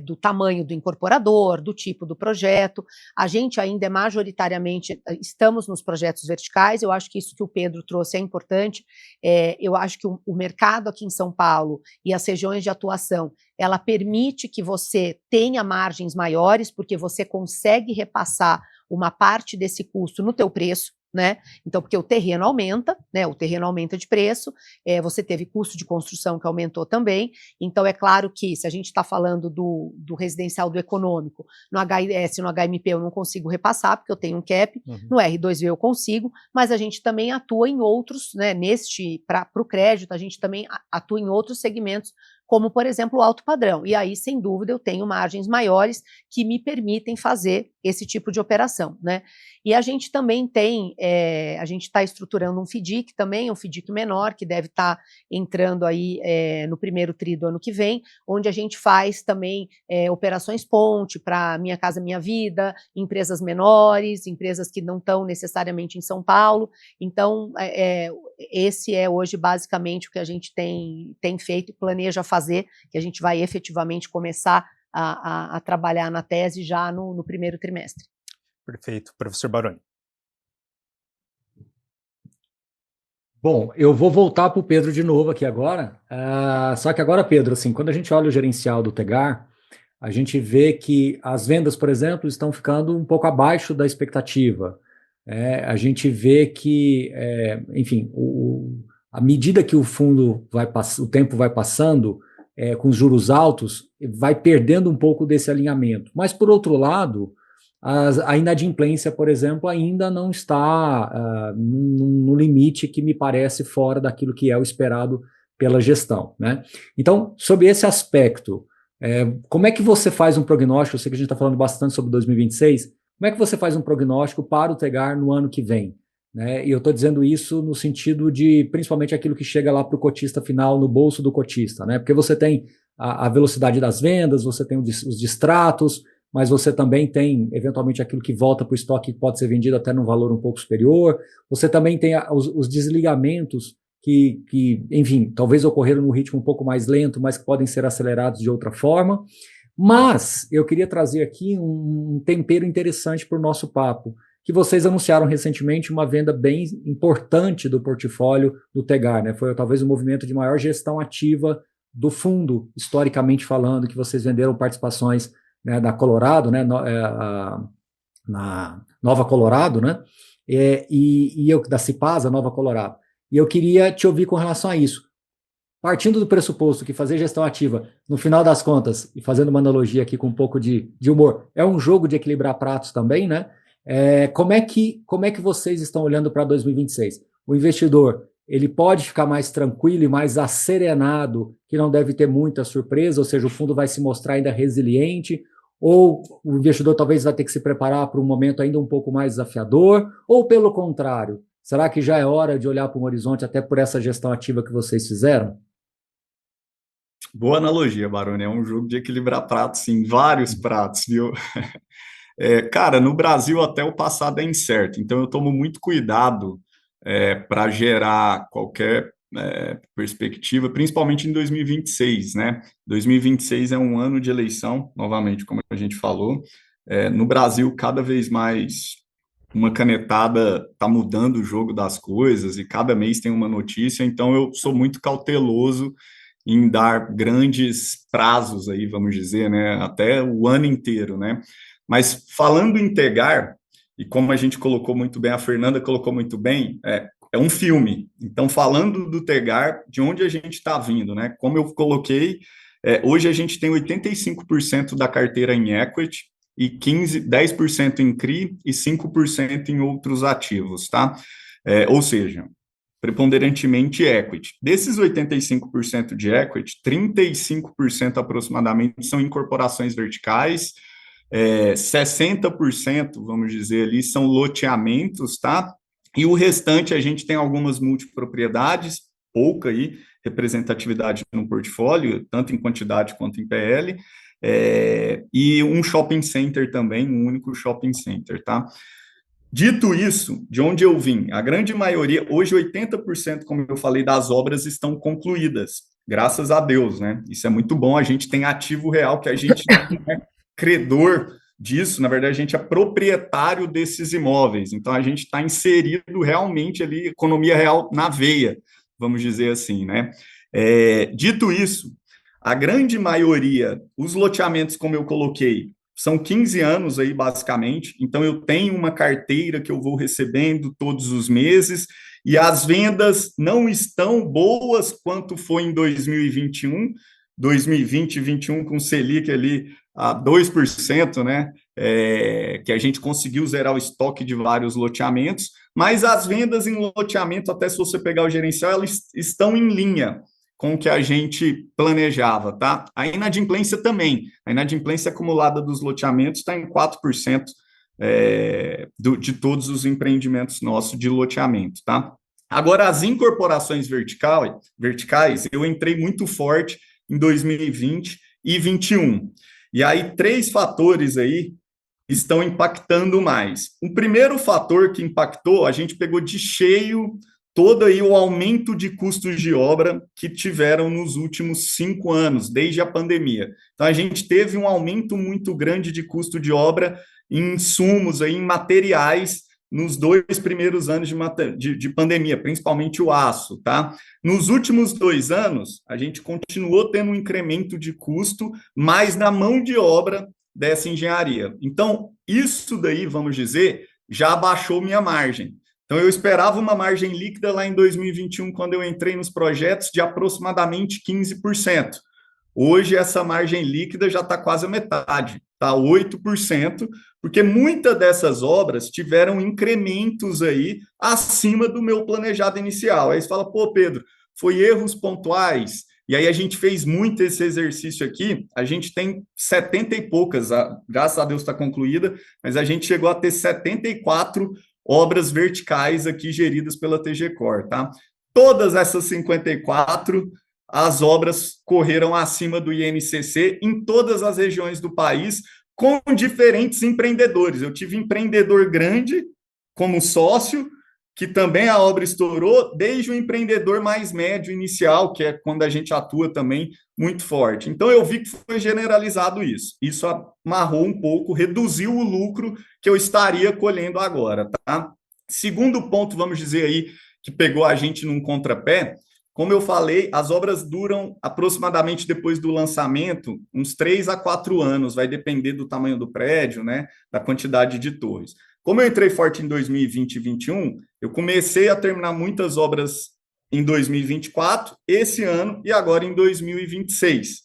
do tamanho do incorporador, do tipo do projeto. A gente ainda majoritariamente, estamos nos projetos verticais, eu acho que isso que o Pedro trouxe é importante, eu acho que o mercado aqui em São Paulo e as regiões de atuação, ela permite que você tenha margens maiores, porque você consegue repassar uma parte desse custo no teu preço, né? Então, porque o terreno aumenta, né? O terreno aumenta de preço, você teve custo de construção que aumentou também, então é claro que se a gente está falando do residencial, do econômico, no HIS, no HMP eu não consigo repassar, porque eu tenho um cap, no R2V eu consigo, mas a gente também atua em outros, né? Para o crédito, a gente também atua em outros segmentos, como, por exemplo, o alto padrão. E aí, sem dúvida, eu tenho margens maiores que me permitem fazer esse tipo de operação, né? E a gente também tem, a gente está estruturando um FDIC também, um FDIC menor, que deve estar entrando aí no primeiro tri do ano que vem, onde a gente faz também operações ponte para Minha Casa Minha Vida, empresas menores, empresas que não estão necessariamente em São Paulo. Então, esse é hoje basicamente o que a gente tem feito e planeja fazer, que a gente vai efetivamente começar a trabalhar na tese já no primeiro trimestre. Perfeito. Professor Baroni. Bom, eu vou voltar para o Pedro de novo aqui agora, só que agora, Pedro, assim, quando a gente olha o gerencial do Tegar, a gente vê que as vendas, por exemplo, estão ficando um pouco abaixo da expectativa. A gente vê que, enfim, à medida que o fundo o tempo vai passando, com os juros altos, vai perdendo um pouco desse alinhamento. Mas, por outro lado, a inadimplência, por exemplo, ainda não está no limite que me parece fora daquilo que é o esperado pela gestão, né? Então, sobre esse aspecto, como é que você faz um prognóstico? Eu sei que a gente está falando bastante sobre 2026, como é que você faz um prognóstico para o Tegar no ano que vem? Né? E eu estou dizendo isso no sentido de, principalmente, aquilo que chega lá para o cotista final, no bolso do cotista, né? Porque você tem a velocidade das vendas, você tem os distratos, mas você também tem, eventualmente, aquilo que volta para o estoque que pode ser vendido até num valor um pouco superior. Você também tem os desligamentos que, enfim, talvez ocorreram num ritmo um pouco mais lento, mas que podem ser acelerados de outra forma. Mas eu queria trazer aqui um tempero interessante para o nosso papo, que vocês anunciaram recentemente uma venda bem importante do portfólio do Tegar, né? Foi talvez o movimento de maior gestão ativa do fundo, historicamente falando, que vocês venderam participações, né, da Colorado, né, na Nova Colorado, né, da Cipasa, Nova Colorado. E eu queria te ouvir com relação a isso. Partindo do pressuposto que fazer gestão ativa, no final das contas, e fazendo uma analogia aqui com um pouco de humor, é um jogo de equilibrar pratos também, né? Como é que vocês estão olhando para 2026? o investidor ele pode ficar mais tranquilo e mais asserenado, que não deve ter muita surpresa, ou seja, o fundo vai se mostrar ainda resiliente, ou o investidor talvez vai ter que se preparar para um momento ainda um pouco mais desafiador, ou pelo contrário, será que já é hora de olhar para um horizonte até por essa gestão ativa que vocês fizeram? Boa analogia, Baroni. É um jogo de equilibrar pratos, sim, vários pratos, viu? Cara, no Brasil até o passado é incerto, então eu tomo muito cuidado para gerar qualquer perspectiva, principalmente em 2026, né? 2026 é um ano de eleição, novamente, como a gente falou. No Brasil, cada vez mais uma canetada está mudando o jogo das coisas e cada mês tem uma notícia, então eu sou muito cauteloso em dar grandes prazos aí, vamos dizer, né? Até o ano inteiro, né? Mas falando em Tegar, e como a gente colocou muito bem, a Fernanda colocou muito bem, é um filme. Então, falando do Tegar, de onde a gente está vindo, né? Como eu coloquei, hoje a gente tem 85% da carteira em equity e 10% em CRI e 5% em outros ativos, tá? Ou seja, preponderantemente equity. Desses 85% de equity, 35% aproximadamente são incorporações verticais, 60%, vamos dizer ali, são loteamentos, tá? E o restante a gente tem algumas multipropriedades, pouca aí, representatividade no portfólio, tanto em quantidade quanto em PL, e um shopping center também, um único shopping center, tá? Dito isso, de onde eu vim, a grande maioria, hoje 80%, como eu falei, das obras estão concluídas, graças a Deus, né? Isso é muito bom, a gente tem ativo real que a gente não é credor disso, na verdade a gente é proprietário desses imóveis, então a gente está inserido realmente ali, economia real na veia, vamos dizer assim, né? Dito isso, a grande maioria, os loteamentos, como eu coloquei, são 15 anos aí, basicamente, então eu tenho uma carteira que eu vou recebendo todos os meses, e as vendas não estão boas quanto foi em 2021, 2020 e 2021 com Selic ali a 2%, né, que a gente conseguiu zerar o estoque de vários loteamentos, mas as vendas em loteamento, até se você pegar o gerencial, elas estão em linha com o que a gente planejava, tá? A inadimplência também. A inadimplência acumulada dos loteamentos está em 4% de todos os empreendimentos nossos de loteamento, tá? Agora, as incorporações verticais, eu entrei muito forte em 2020 e 2021. E aí, 3 fatores aí estão impactando mais. O primeiro fator que impactou, a gente pegou de cheio todo aí o aumento de custos de obra que tiveram nos últimos 5 anos, desde a pandemia. Então, a gente teve um aumento muito grande de custo de obra em insumos, aí, em materiais, nos 2 primeiros anos de pandemia, principalmente o aço, tá? Nos últimos 2 anos, a gente continuou tendo um incremento de custo, mais na mão de obra dessa engenharia. Então, isso daí, vamos dizer, já abaixou minha margem. Então, eu esperava uma margem líquida lá em 2021, quando eu entrei nos projetos, de aproximadamente 15%. Hoje, essa margem líquida já está quase a metade, está 8%, porque muitas dessas obras tiveram incrementos aí acima do meu planejado inicial. Aí você fala, pô, Pedro, foi erros pontuais? E aí a gente fez muito esse exercício aqui, a gente tem 70 e poucas, graças a Deus está concluída, mas a gente chegou a ter 74 obras verticais aqui geridas pela TG Core, tá? Todas essas 54, as obras correram acima do INCC em todas as regiões do país, com diferentes empreendedores. Eu tive empreendedor grande como sócio, que também a obra estourou, desde o empreendedor mais médio inicial, que é quando a gente atua também muito forte. Então, eu vi que foi generalizado isso. Isso amarrou um pouco, reduziu o lucro que eu estaria colhendo agora, tá? Segundo ponto, vamos dizer aí, que pegou a gente num contrapé, como eu falei, as obras duram aproximadamente depois do lançamento, uns 3 a 4 anos, vai depender do tamanho do prédio, né, da quantidade de torres. Como eu entrei forte em 2020 e 2021, eu comecei a terminar muitas obras em 2024, esse ano e agora em 2026.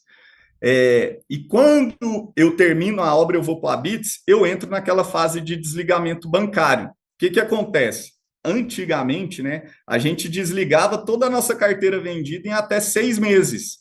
E quando eu termino a obra, eu vou para o Habits, eu entro naquela fase de desligamento bancário. O que acontece? antigamente, né, a gente desligava toda a nossa carteira vendida em até 6 meses.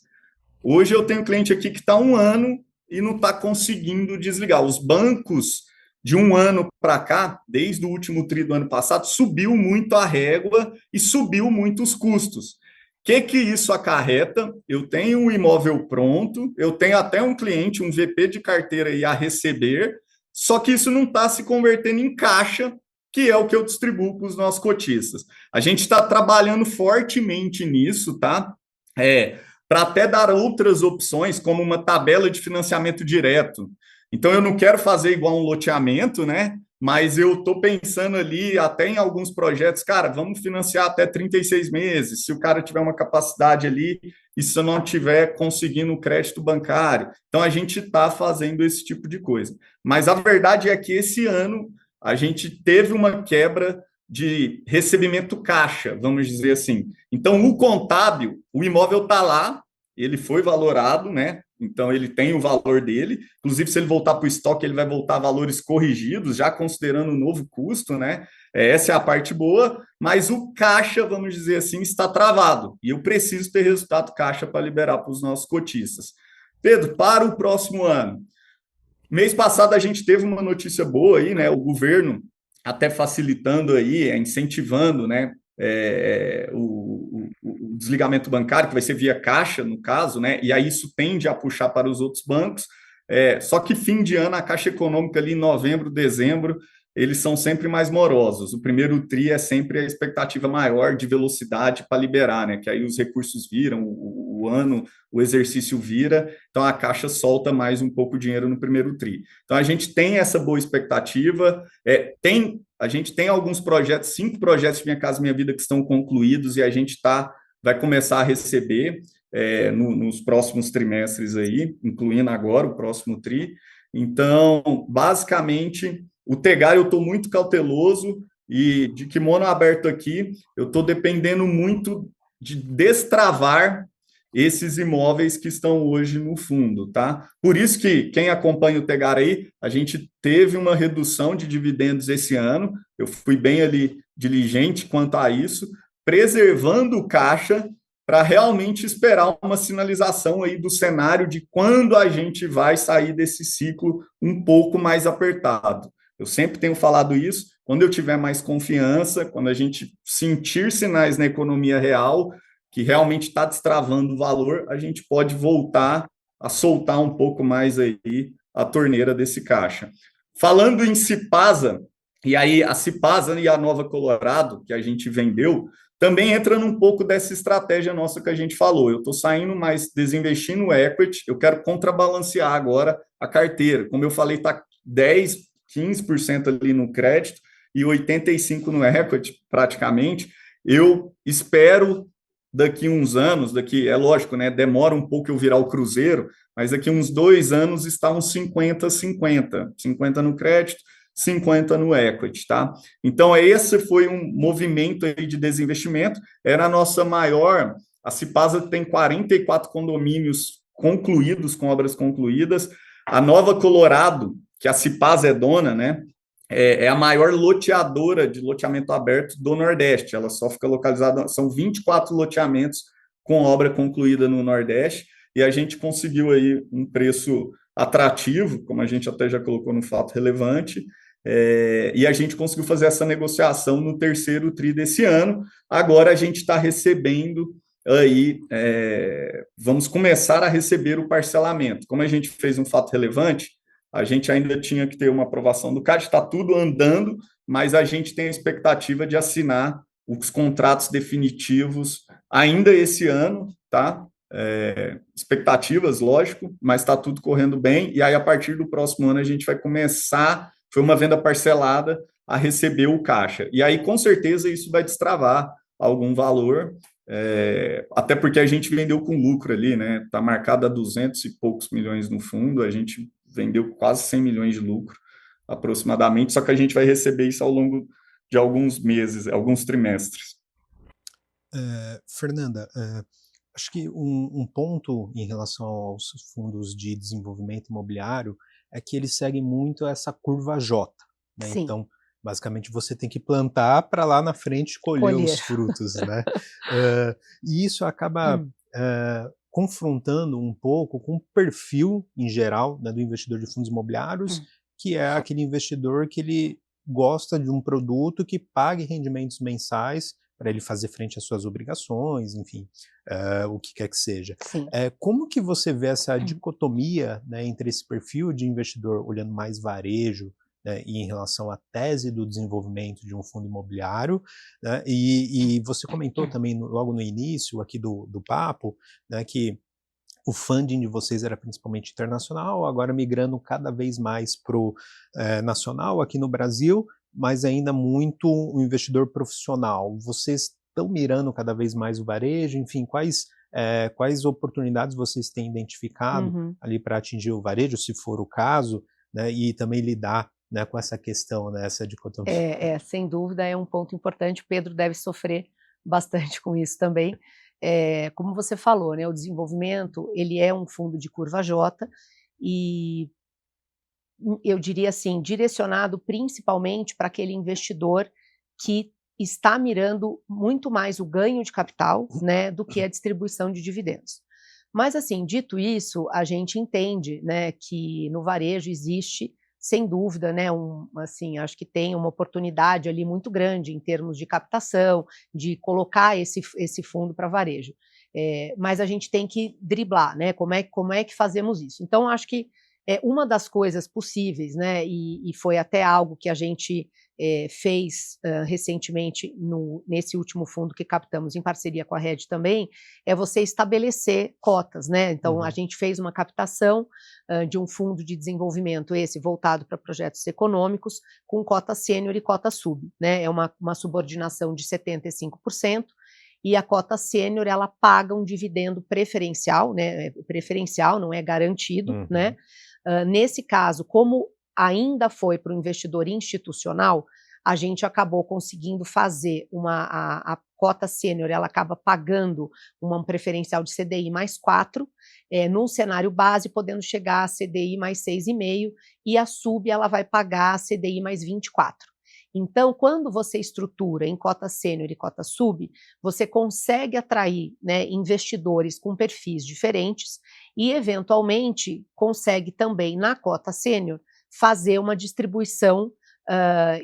Hoje eu tenho cliente aqui que está 1 ano e não está conseguindo desligar. Os bancos, de 1 ano para cá, desde o último tri do ano passado, subiu muito a régua e subiu muito os custos. O que isso acarreta? Eu tenho um imóvel pronto, eu tenho até um cliente, um VP de carteira aí a receber, só que isso não está se convertendo em caixa, que é o que eu distribuo para os nossos cotistas. A gente está trabalhando fortemente nisso, tá? Para até dar outras opções, como uma tabela de financiamento direto. Então, eu não quero fazer igual um loteamento, né? Mas eu estou pensando ali até em alguns projetos, cara, vamos financiar até 36 meses, se o cara tiver uma capacidade ali e se eu não tiver conseguindo crédito bancário. Então, a gente está fazendo esse tipo de coisa. Mas a verdade é que esse ano a gente teve uma quebra de recebimento caixa, vamos dizer assim. Então, o contábil, o imóvel está lá, ele foi valorado, né? Então, ele tem o valor dele. Inclusive, se ele voltar para o estoque, ele vai voltar a valores corrigidos, já considerando o novo custo, né? Essa é a parte boa, mas o caixa, vamos dizer assim, está travado. E eu preciso ter resultado caixa para liberar para os nossos cotistas. Pedro, para o próximo ano. Mês passado, a gente teve uma notícia boa aí, né? O governo até facilitando aí, incentivando, né? O desligamento bancário, que vai ser via caixa, no caso, né? E aí isso tende a puxar para os outros bancos. Só que fim de ano, a Caixa Econômica ali em novembro, dezembro, eles são sempre mais morosos. O primeiro tri é sempre a expectativa maior de velocidade para liberar, né? Que aí os recursos viram, o ano, o exercício vira, então a Caixa solta mais um pouco de dinheiro no primeiro tri. Então a gente tem essa boa expectativa, a gente tem alguns projetos, 5 projetos de Minha Casa Minha Vida que estão concluídos e a gente vai começar a receber nos próximos trimestres aí, incluindo agora o próximo tri. Então, basicamente, o Tegar eu estou muito cauteloso e de kimono aberto aqui, eu estou dependendo muito de destravar esses imóveis que estão hoje no fundo, tá? Por isso que quem acompanha o Tegar aí, a gente teve uma redução de dividendos esse ano, eu fui bem ali diligente quanto a isso, preservando o caixa para realmente esperar uma sinalização aí do cenário de quando a gente vai sair desse ciclo um pouco mais apertado. Eu sempre tenho falado isso, quando eu tiver mais confiança, quando a gente sentir sinais na economia real, que realmente está destravando o valor, a gente pode voltar a soltar um pouco mais aí a torneira desse caixa. Falando em Cipasa, e aí a Cipasa e a Nova Colorado, que a gente vendeu, também entra num pouco dessa estratégia nossa que a gente falou. Eu estou saindo mais desinvestindo no equity, eu quero contrabalancear agora a carteira. Como eu falei, está 10%, 15% ali no crédito e 85% no equity, praticamente. Eu espero daqui uns anos, é lógico, né? Demora um pouco eu virar o cruzeiro, mas daqui uns 2 anos está uns 50-50. 50 no crédito, 50 no equity, tá? Então, esse foi um movimento aí de desinvestimento, era a nossa maior, a Cipasa tem 44 condomínios concluídos, com obras concluídas, a Nova Colorado, que a Cipasa é dona, né, é a maior loteadora de loteamento aberto do Nordeste, ela só fica localizada, são 24 loteamentos com obra concluída no Nordeste, e a gente conseguiu aí um preço atrativo, como a gente até já colocou no fato relevante, e a gente conseguiu fazer essa negociação no terceiro tri desse ano. Agora a gente está recebendo aí, vamos começar a receber o parcelamento. Como a gente fez um fato relevante, a gente ainda tinha que ter uma aprovação do CAD, está tudo andando, mas a gente tem a expectativa de assinar os contratos definitivos ainda esse ano, tá? Expectativas, lógico, mas está tudo correndo bem, e aí a partir do próximo ano a gente vai começar, foi uma venda parcelada, a receber o caixa. E aí, com certeza, isso vai destravar algum valor, até porque a gente vendeu com lucro ali, né? Está marcado a 200 e poucos milhões no fundo, a gente vendeu quase 100 milhões de lucro, aproximadamente, só que a gente vai receber isso ao longo de alguns meses, alguns trimestres. Fernanda, acho que um ponto em relação aos fundos de desenvolvimento imobiliário é que eles seguem muito essa curva J, né? Sim. Então, Basicamente, você tem que plantar para lá na frente colher os frutos, né? E isso acaba confrontando um pouco com o perfil, em geral, né, do investidor de fundos imobiliários, que é aquele investidor que ele gosta de um produto que pague rendimentos mensais para ele fazer frente às suas obrigações, enfim, o que quer que seja. Como que você vê essa dicotomia, né, entre esse perfil de investidor olhando mais varejo, né, e em relação à tese do desenvolvimento de um fundo imobiliário, né, e você comentou também logo no início aqui do papo, né, que o funding de vocês era principalmente internacional, agora migrando cada vez mais para o nacional aqui no Brasil, mas ainda muito um investidor profissional. Vocês estão mirando cada vez mais o varejo, enfim, quais oportunidades vocês têm identificado ali para atingir o varejo, se for o caso, né, e também lidar, né, com essa questão, né, essa dicotomia? Sem dúvida é um ponto importante, o Pedro deve sofrer bastante com isso também. Como você falou, né, o desenvolvimento ele é um fundo de curva J e eu diria assim, direcionado principalmente para aquele investidor que está mirando muito mais o ganho de capital, né, do que a distribuição de dividendos. Mas assim, dito isso, a gente entende, né, que no varejo existe, sem dúvida, né, assim, acho que tem uma oportunidade ali muito grande em termos de captação, de colocar esse fundo para varejo. Mas a gente tem que driblar, né, como é que fazemos isso? Então, acho que uma das coisas possíveis, né, e foi até algo que a gente fez recentemente nesse último fundo que captamos em parceria com a Rede também, é você estabelecer cotas, né? Então, a gente fez uma captação de um fundo de desenvolvimento, esse voltado para projetos econômicos, com cota sênior e cota sub, né? É uma subordinação de 75%, e a cota sênior, ela paga um dividendo preferencial, né? Preferencial, não é garantido, né? Nesse caso, como ainda foi para o investidor institucional, a gente acabou conseguindo fazer a cota sênior, ela acaba pagando um preferencial de CDI mais 4, num cenário base, podendo chegar a CDI mais 6,5, e a sub ela vai pagar a CDI mais 24. Então, quando você estrutura em cota sênior e cota sub, você consegue atrair, né, investidores com perfis diferentes e, eventualmente, consegue também, na cota sênior, fazer uma distribuição,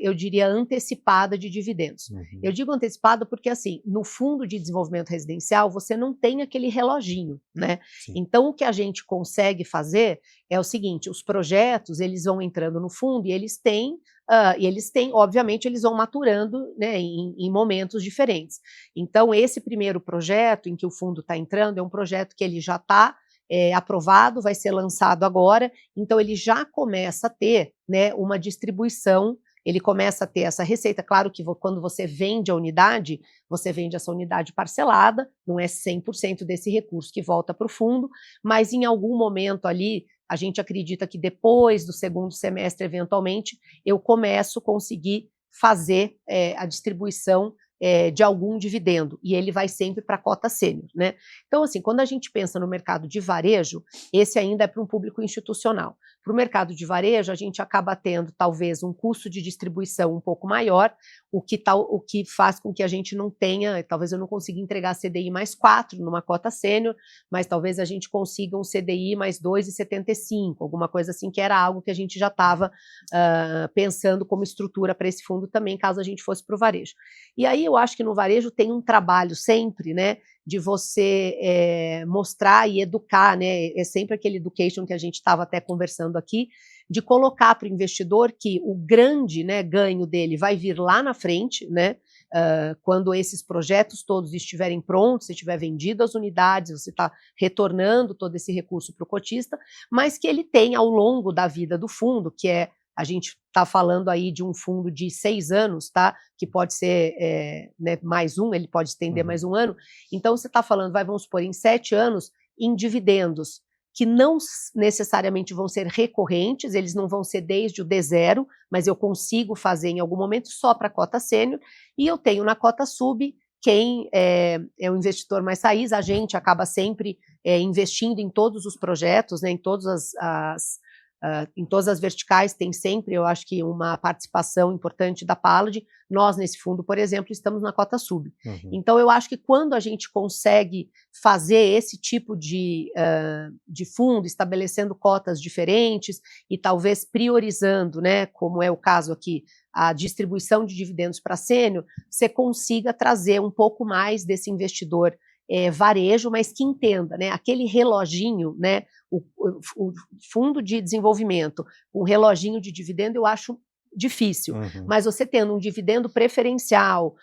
eu diria, antecipada de dividendos. Eu digo antecipada porque, assim, no fundo de desenvolvimento residencial, você não tem aquele reloginho, né? Sim. Então, o que a gente consegue fazer é o seguinte, os projetos, eles vão entrando no fundo e eles têm, obviamente, eles vão maturando, né, em momentos diferentes. Então, esse primeiro projeto em que o fundo está entrando é um projeto que ele já está aprovado, vai ser lançado agora, então ele já começa a ter, né, uma distribuição, ele começa a ter essa receita. Claro que quando você vende a unidade, você vende essa unidade parcelada, não é 100% desse recurso que volta para o fundo, mas em algum momento ali, a gente acredita que depois do segundo semestre, eventualmente, eu começo a conseguir fazer a distribuição de algum dividendo, e ele vai sempre para a cota sênior, né? Então, assim, quando a gente pensa no mercado de varejo, esse ainda é para um público institucional. Para o mercado de varejo, a gente acaba tendo, talvez, um custo de distribuição um pouco maior, o que faz com que a gente não tenha, talvez eu não consiga entregar CDI mais 4 numa cota sênior, mas talvez a gente consiga um CDI mais 2,75, alguma coisa assim, que era algo que a gente já estava pensando como estrutura para esse fundo também, caso a gente fosse para o varejo. E aí eu acho que no varejo tem um trabalho sempre, né, de você mostrar e educar, né, é sempre aquele education que a gente estava até conversando aqui, de colocar para o investidor que o grande, né, ganho dele vai vir lá na frente, né, quando esses projetos todos estiverem prontos, se tiver vendido as unidades, você está retornando todo esse recurso para o cotista, mas que ele tem ao longo da vida do fundo, que a gente está falando aí de um fundo de 6 anos, tá? Que pode ser né, mais um, ele pode estender mais um ano. Então, você está falando, vamos supor, em 7 anos, em dividendos, que não necessariamente vão ser recorrentes, eles não vão ser desde o D0, mas eu consigo fazer em algum momento só para a cota sênior, e eu tenho na cota sub, quem é o investidor mais raiz, a gente acaba sempre investindo em todos os projetos, né, em todas Em todas as verticais tem sempre, eu acho que uma participação importante da Pallad. Nós, nesse fundo, por exemplo, estamos na cota sub. Então, eu acho que quando a gente consegue fazer esse tipo de fundo, estabelecendo cotas diferentes e talvez priorizando, né, como é o caso aqui, a distribuição de dividendos para sênior, você consiga trazer um pouco mais desse investidor varejo, mas que entenda, né, aquele reloginho, né, o fundo de desenvolvimento, um reloginho de dividendo, eu acho difícil, mas você tendo um dividendo preferencial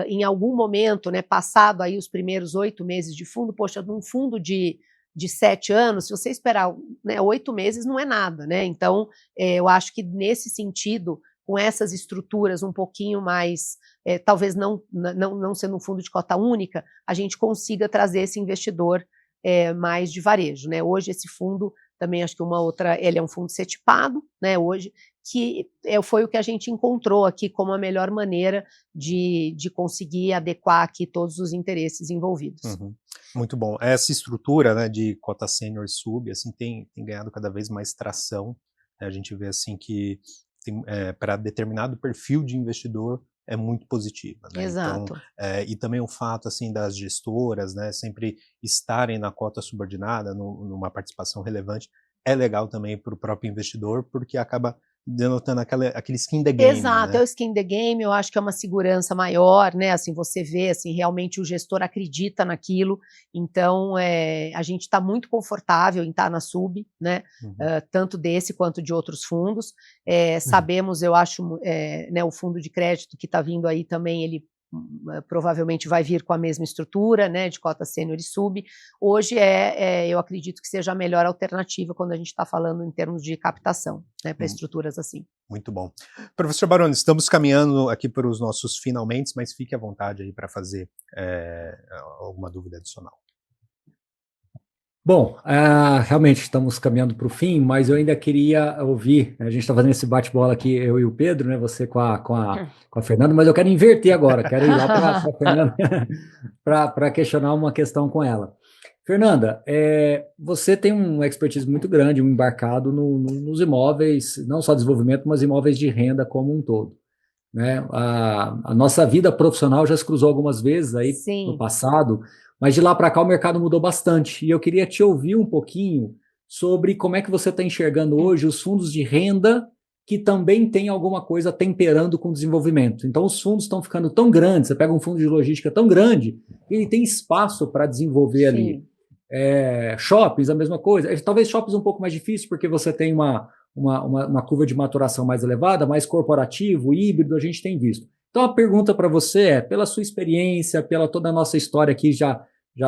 em algum momento, né, passado aí os primeiros 8 meses de fundo, poxa, num fundo de 7 anos, se você esperar, né, 8 meses não é nada, né, então eu acho que nesse sentido, com essas estruturas um pouquinho mais, talvez não sendo um fundo de cota única, a gente consiga trazer esse investidor mais de varejo, né? Hoje esse fundo, também acho que uma outra, ele é um fundo setipado, né, hoje, que foi o que a gente encontrou aqui como a melhor maneira de conseguir adequar aqui todos os interesses envolvidos. Muito bom. Essa estrutura, né, de cota sênior e sub, assim, tem ganhado cada vez mais tração, né? A gente vê assim que para determinado perfil de investidor é muito positiva, né? Exato. Então, e também o fato assim das gestoras, né, sempre estarem na cota subordinada, numa participação relevante, é legal também para o próprio investidor, porque acaba denotando aquele skin the game. Exato, né? é o skin the game, eu acho que é uma segurança maior, né, assim, você vê, assim, realmente o gestor acredita naquilo, então a gente está muito confortável em estar na sub, né, tanto desse quanto de outros fundos, sabemos, eu acho, né, o fundo de crédito que está vindo aí também, ele provavelmente vai vir com a mesma estrutura, né, de cota sênior e sub. Hoje eu acredito que seja a melhor alternativa quando a gente está falando em termos de captação, né, para estruturas assim. Muito bom. Professor Baroni, estamos caminhando aqui para os nossos finalmente, mas fique à vontade aí para fazer alguma dúvida adicional. Bom, realmente estamos caminhando para o fim, mas eu ainda queria ouvir, a gente está fazendo esse bate-bola aqui, eu e o Pedro, né, você com a Fernanda, mas eu quero inverter agora, quero ir lá para a Fernanda para questionar uma questão com ela. Fernanda, você tem uma expertise muito grande, um embarcado nos imóveis, não só desenvolvimento, mas imóveis de renda como um todo, né? A nossa vida profissional já se cruzou algumas vezes aí no passado, mas de lá para cá o mercado mudou bastante. E eu queria te ouvir um pouquinho sobre como é que você está enxergando hoje os fundos de renda que também tem alguma coisa temperando com o desenvolvimento. Então os fundos estão ficando tão grandes, você pega um fundo de logística tão grande, e ele tem espaço para desenvolver ali. Shoppings, a mesma coisa. Talvez shoppings um pouco mais difícil, porque você tem uma curva de maturação mais elevada, mais corporativo, híbrido, a gente tem visto. Então a pergunta para você pela sua experiência, pela toda a nossa história aqui, já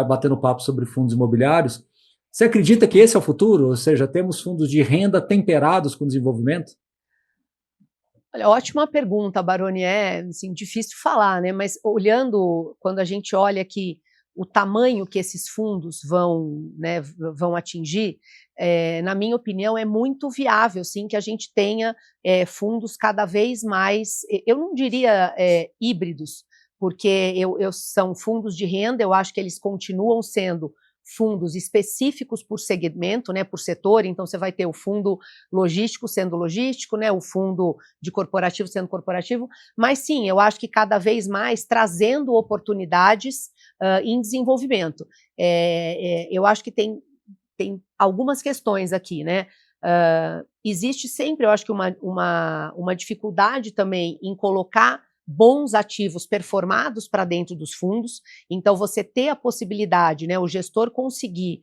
batendo papo sobre fundos imobiliários, você acredita que esse é o futuro? Ou seja, temos fundos de renda temperados com desenvolvimento? Olha, ótima pergunta, Baroni, assim, difícil falar, né? Mas olhando, quando a gente olha que o tamanho que esses fundos vão atingir, na minha opinião, é muito viável, sim, que a gente tenha fundos cada vez mais, eu não diria híbridos, porque são fundos de renda, eu acho que eles continuam sendo fundos específicos por segmento, né, por setor, então você vai ter o fundo logístico sendo logístico, né, o fundo de corporativo sendo corporativo, mas sim, eu acho que cada vez mais trazendo oportunidades em desenvolvimento. Eu acho que tem algumas questões aqui, né, existe sempre, eu acho que uma dificuldade também em colocar bons ativos performados para dentro dos fundos, então você ter a possibilidade, né, o gestor conseguir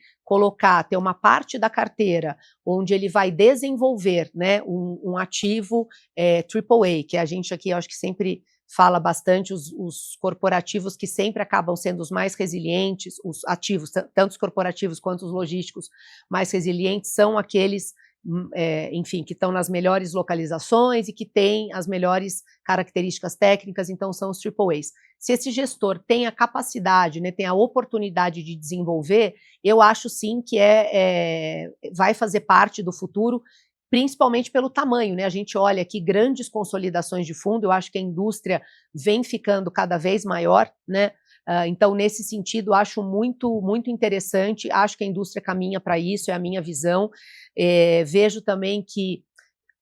ter uma parte da carteira onde ele vai desenvolver, né, um ativo AAA, que a gente aqui, eu acho que sempre fala bastante, os corporativos que sempre acabam sendo os mais resilientes, os ativos, tanto os corporativos quanto os logísticos mais resilientes, são aqueles enfim, que estão nas melhores localizações e que têm as melhores características técnicas, então são os AAAs. Se esse gestor tem a capacidade, né, tem a oportunidade de desenvolver, eu acho sim que vai fazer parte do futuro, principalmente pelo tamanho, né? A gente olha aqui grandes consolidações de fundo, eu acho que a indústria vem ficando cada vez maior, né? Então, nesse sentido, acho muito, muito interessante, acho que a indústria caminha para isso, é a minha visão. Vejo também que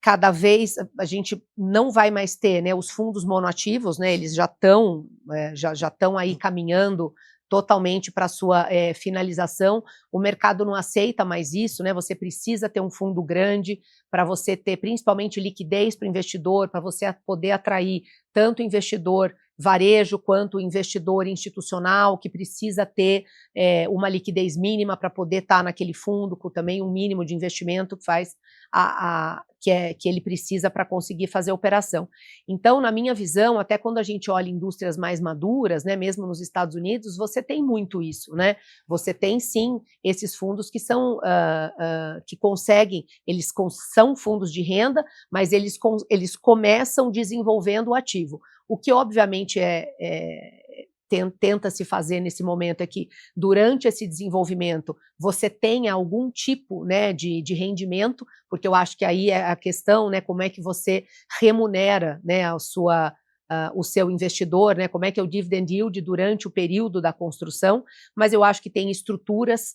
cada vez a gente não vai mais ter, né, os fundos monoativos, né, eles já estão aí caminhando totalmente para a sua finalização. O mercado não aceita mais isso, né? Você precisa ter um fundo grande para você ter principalmente liquidez para o investidor, para você poder atrair tanto investidor varejo quanto investidor institucional, que precisa ter uma liquidez mínima para poder estar naquele fundo, com também um mínimo de investimento que faz que ele precisa para conseguir fazer a operação. Então, na minha visão, até quando a gente olha indústrias mais maduras, né, mesmo nos Estados Unidos, você tem muito isso, né? Você tem sim esses fundos que são que conseguem, são fundos de renda, mas eles começam desenvolvendo o ativo. O que obviamente tenta se fazer nesse momento é que durante esse desenvolvimento você tenha algum tipo, né, de rendimento, porque eu acho que aí é a questão, né, como é que você remunera, né, o seu investidor, né, como é que é o dividend yield durante o período da construção, mas eu acho que tem estruturas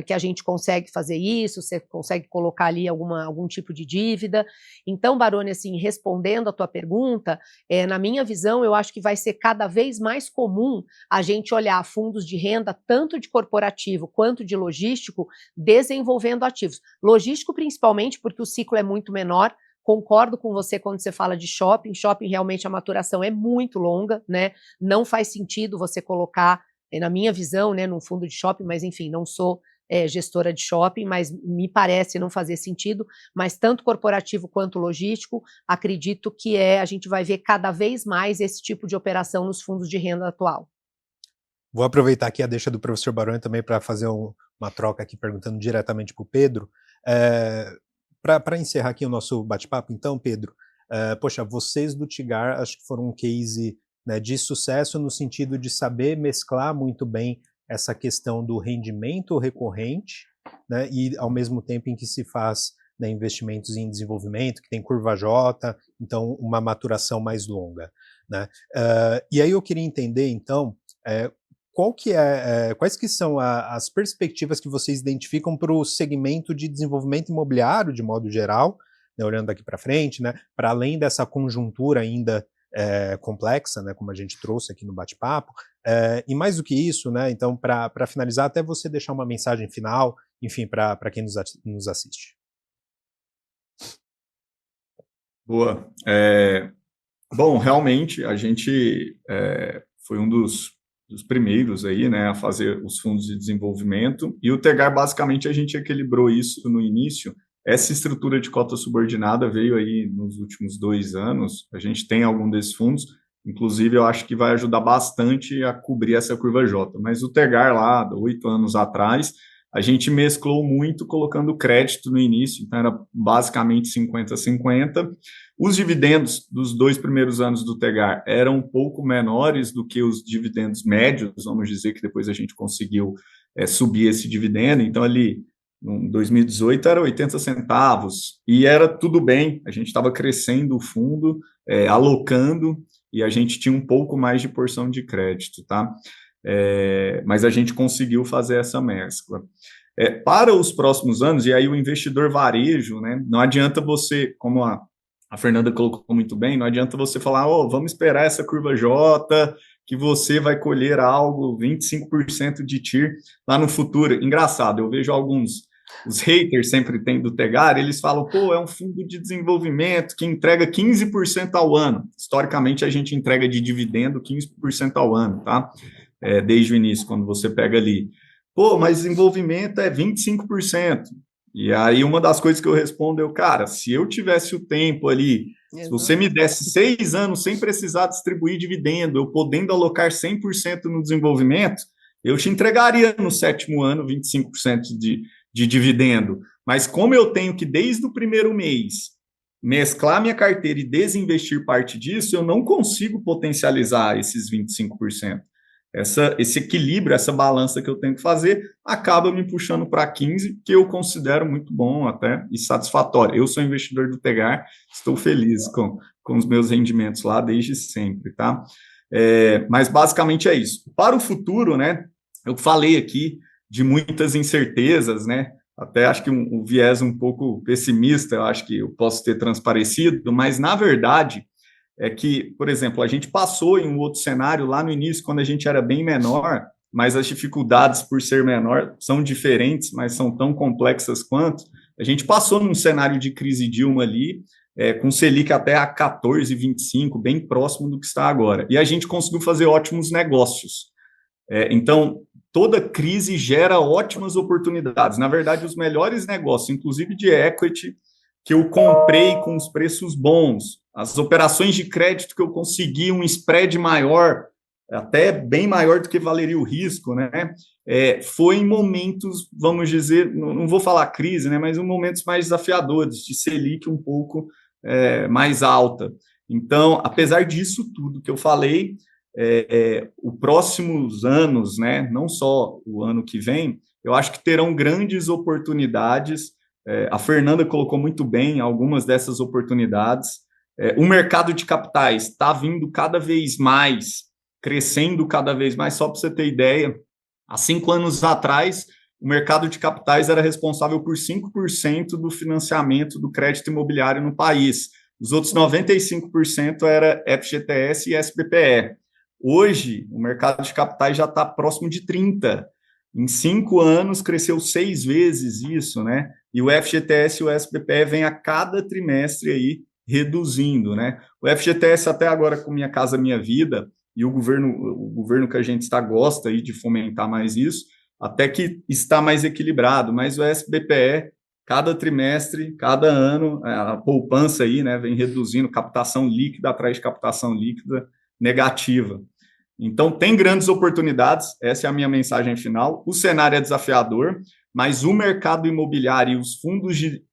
que a gente consegue fazer isso, você consegue colocar ali algum tipo de dívida. Então, Baroni, assim, respondendo a tua pergunta, na minha visão, eu acho que vai ser cada vez mais comum a gente olhar fundos de renda, tanto de corporativo quanto de logístico, desenvolvendo ativos. Logístico, principalmente, porque o ciclo é muito menor. Concordo com você quando você fala de shopping. Shopping, realmente, a maturação é muito longa, né? Não faz sentido você colocar, na minha visão, né, num fundo de shopping, mas enfim, não sou gestora de shopping, mas me parece não fazer sentido, mas tanto corporativo quanto logístico, acredito que a gente vai ver cada vez mais esse tipo de operação nos fundos de renda atual. Vou aproveitar aqui a deixa do professor Baroni também para fazer uma troca aqui, perguntando diretamente para o Pedro. Para encerrar aqui o nosso bate-papo, então, Pedro, poxa, vocês do Tigar acho que foram um case, né, de sucesso no sentido de saber mesclar muito bem essa questão do rendimento recorrente, né, e ao mesmo tempo em que se faz, né, investimentos em desenvolvimento, que tem curva J, então uma maturação mais longa, né? E aí eu queria entender, então, quais que são as perspectivas que vocês identificam para o segmento de desenvolvimento imobiliário, de modo geral, né, olhando daqui para frente, né, para além dessa conjuntura ainda complexa, né, como a gente trouxe aqui no bate-papo, e mais do que isso, né, então, para finalizar, até você deixar uma mensagem final, enfim, para quem nos assiste. Boa. Bom, realmente, a gente foi um dos primeiros aí, né, a fazer os fundos de desenvolvimento, e o Tegar, basicamente, a gente equilibrou isso no início. Essa estrutura de cota subordinada veio aí nos últimos 2 anos, a gente tem algum desses fundos, inclusive eu acho que vai ajudar bastante a cobrir essa curva J, mas o Tegar lá, 8 anos atrás, a gente mesclou muito colocando crédito no início, então era basicamente 50-50. Os dividendos dos 2 primeiros anos do Tegar eram um pouco menores do que os dividendos médios, vamos dizer que depois a gente conseguiu subir esse dividendo, então ali em 2018 era 80 centavos, e era tudo bem, a gente estava crescendo o fundo, alocando, e a gente tinha um pouco mais de porção de crédito, tá? Mas a gente conseguiu fazer essa mescla. Para os próximos anos, e aí o investidor varejo, né, não adianta você, como a Fernanda colocou muito bem, não adianta você falar, vamos esperar essa curva J, que você vai colher algo, 25% de TIR lá no futuro. Engraçado, eu vejo os haters sempre tem do Tegar, eles falam, é um fundo de desenvolvimento que entrega 15% ao ano. Historicamente, a gente entrega de dividendo 15% ao ano, tá? Desde o início, quando você pega ali. Mas desenvolvimento é 25%. E aí, uma das coisas que eu respondo cara, se eu tivesse o tempo ali, se você me desse 6 anos sem precisar distribuir dividendo, eu podendo alocar 100% no desenvolvimento, eu te entregaria no 7º ano 25% de dividendo. Mas como eu tenho que, desde o primeiro mês, mesclar minha carteira e desinvestir parte disso, eu não consigo potencializar esses 25%. Esse equilíbrio, essa balança que eu tenho que fazer, acaba me puxando para 15%, que eu considero muito bom até e satisfatório. Eu sou investidor do Tegar, estou feliz com os meus rendimentos lá desde sempre, tá? Mas basicamente é isso. Para o futuro, né, eu falei aqui de muitas incertezas, né, até acho que um viés um pouco pessimista, eu acho que eu posso ter transparecido, mas na verdade é que, por exemplo, a gente passou em um outro cenário lá no início, quando a gente era bem menor, mas as dificuldades por ser menor são diferentes, mas são tão complexas quanto. A gente passou num cenário de crise Dilma ali, com Selic até a 14,25, bem próximo do que está agora. E a gente conseguiu fazer ótimos negócios. Então, toda crise gera ótimas oportunidades. Na verdade, os melhores negócios, inclusive de equity, que eu comprei com os preços bons, as operações de crédito que eu consegui um spread maior, até bem maior do que valeria o risco, né? Foi em momentos, vamos dizer, não vou falar crise, né? Mas em momentos mais desafiadores, de Selic um pouco mais alta. Então, apesar disso tudo que eu falei, os próximos anos, né? Não só o ano que vem, eu acho que terão grandes oportunidades. A Fernanda colocou muito bem algumas dessas oportunidades. O mercado de capitais está vindo cada vez mais, crescendo cada vez mais. Só para você ter ideia, há 5 anos atrás, o mercado de capitais era responsável por 5% do financiamento do crédito imobiliário no país. Os outros 95% era FGTS e SBPE. Hoje, o mercado de capitais já está próximo de 30%. Em 5 anos, cresceu 6 vezes isso, né? E o FGTS e o SBPE vem a cada trimestre aí reduzindo, né? O FGTS até agora com Minha Casa Minha Vida, e o governo que a gente está gosta aí de fomentar mais isso, até que está mais equilibrado, mas o SBPE, cada trimestre, cada ano, a poupança aí, né, vem reduzindo, captação líquida atrás de captação líquida negativa. Então, tem grandes oportunidades, essa é a minha mensagem final. O cenário é desafiador, mas o mercado imobiliário e os fundos de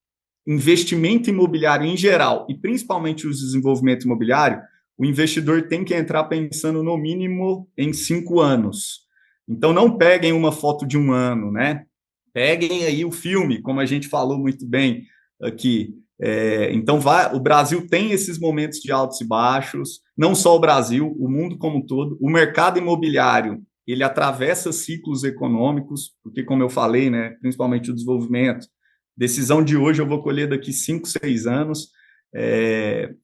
investimento imobiliário em geral, e principalmente os desenvolvimento imobiliário, o investidor tem que entrar pensando no mínimo em 5 anos. Então, não peguem uma foto de um ano, né? Peguem aí o filme, como a gente falou muito bem aqui. Então, o Brasil tem esses momentos de altos e baixos, não só o Brasil, o mundo como um todo. O mercado imobiliário, ele atravessa ciclos econômicos, porque, como eu falei, né, principalmente o desenvolvimento, decisão de hoje eu vou colher daqui 5, 6 anos.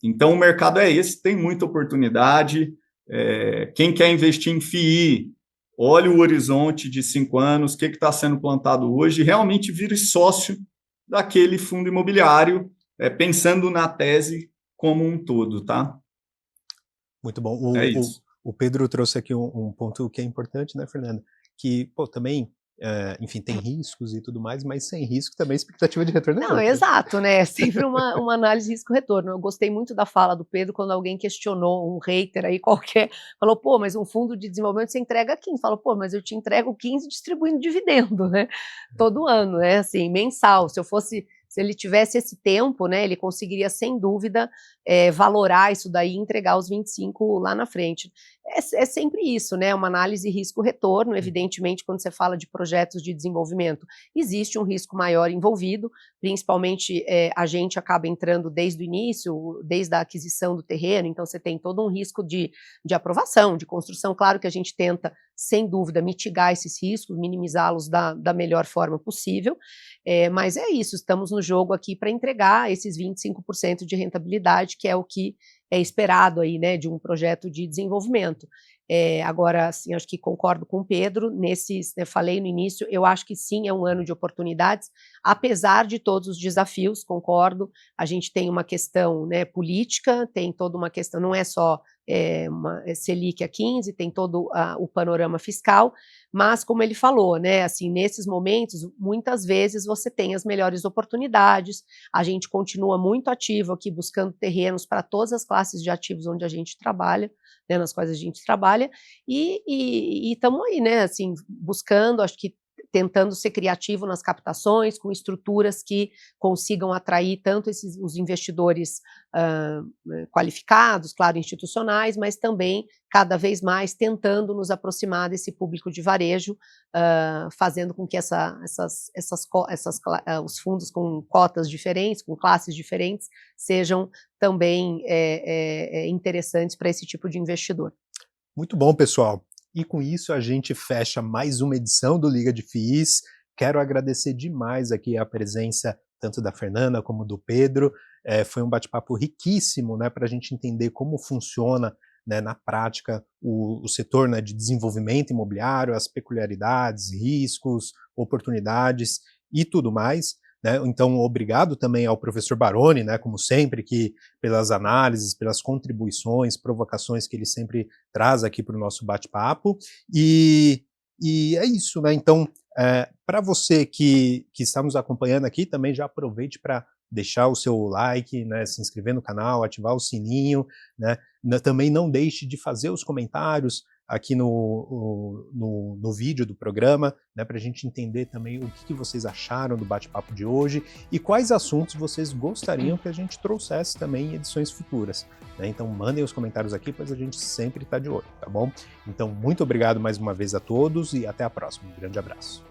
Então, o mercado é esse, tem muita oportunidade. Quem quer investir em FII, olhe o horizonte de 5 anos, o que está sendo plantado hoje, e realmente vire sócio daquele fundo imobiliário, pensando na tese como um todo, tá? Muito bom. O Pedro trouxe aqui um ponto que é importante, né, Fernanda? Que, também, enfim, tem riscos e tudo mais, mas sem risco também a expectativa de retorno é Não, outra. exato, né? É sempre uma análise de risco-retorno. Eu gostei muito da fala do Pedro quando alguém questionou, um hater aí qualquer, falou, mas um fundo de desenvolvimento você entrega 15. Falou, mas eu te entrego 15 distribuindo dividendo, né? Todo ano, né? Assim, mensal. Se ele tivesse esse tempo, né, ele conseguiria, sem dúvida, valorar isso daí e entregar os 25 lá na frente. É sempre isso, né? Uma análise risco-retorno. Evidentemente, quando você fala de projetos de desenvolvimento, existe um risco maior envolvido, principalmente a gente acaba entrando desde o início, desde a aquisição do terreno, então você tem todo um risco de aprovação, de construção. Claro que a gente tenta, sem dúvida, mitigar esses riscos, minimizá-los da melhor forma possível, mas é isso, estamos no jogo aqui para entregar esses 25% de rentabilidade, que é o que é esperado aí, né, de um projeto de desenvolvimento. Agora, assim, acho que concordo com o Pedro, falei no início, eu acho que sim, é um ano de oportunidades, apesar de todos os desafios, concordo, a gente tem uma questão, né, política, tem toda uma questão, não é só uma Selic a 15, tem todo o panorama fiscal, mas como ele falou, né, assim, nesses momentos, muitas vezes você tem as melhores oportunidades, a gente continua muito ativo aqui buscando terrenos para todas as classes de ativos onde a gente trabalha, né, nas quais a gente trabalha, e estamos aí, né, assim, buscando, acho que tentando ser criativo nas captações, com estruturas que consigam atrair tanto os investidores qualificados, claro, institucionais, mas também, cada vez mais, tentando nos aproximar desse público de varejo, fazendo com que os fundos com cotas diferentes, com classes diferentes, sejam também interessantes para esse tipo de investidor. Muito bom, pessoal. E com isso a gente fecha mais uma edição do Liga de FIIs. Quero agradecer demais aqui a presença tanto da Fernanda como do Pedro. Foi um bate-papo riquíssimo, né, para a gente entender como funciona, né, na prática o setor, né, de desenvolvimento imobiliário, as peculiaridades, riscos, oportunidades e tudo mais. Né? Então, obrigado também ao professor Baroni, né, como sempre, que pelas análises, pelas contribuições, provocações que ele sempre traz aqui para o nosso bate-papo. E é isso, né? Então, para você que está nos acompanhando aqui, também já aproveite para deixar o seu like, né, se inscrever no canal, ativar o sininho, né? Também não deixe de fazer os comentários aqui no vídeo do programa, né, para a gente entender também o que vocês acharam do bate-papo de hoje e quais assuntos vocês gostariam que a gente trouxesse também em edições futuras. Né? Então mandem os comentários aqui, pois a gente sempre está de olho, tá bom? Então muito obrigado mais uma vez a todos e até a próxima. Um grande abraço.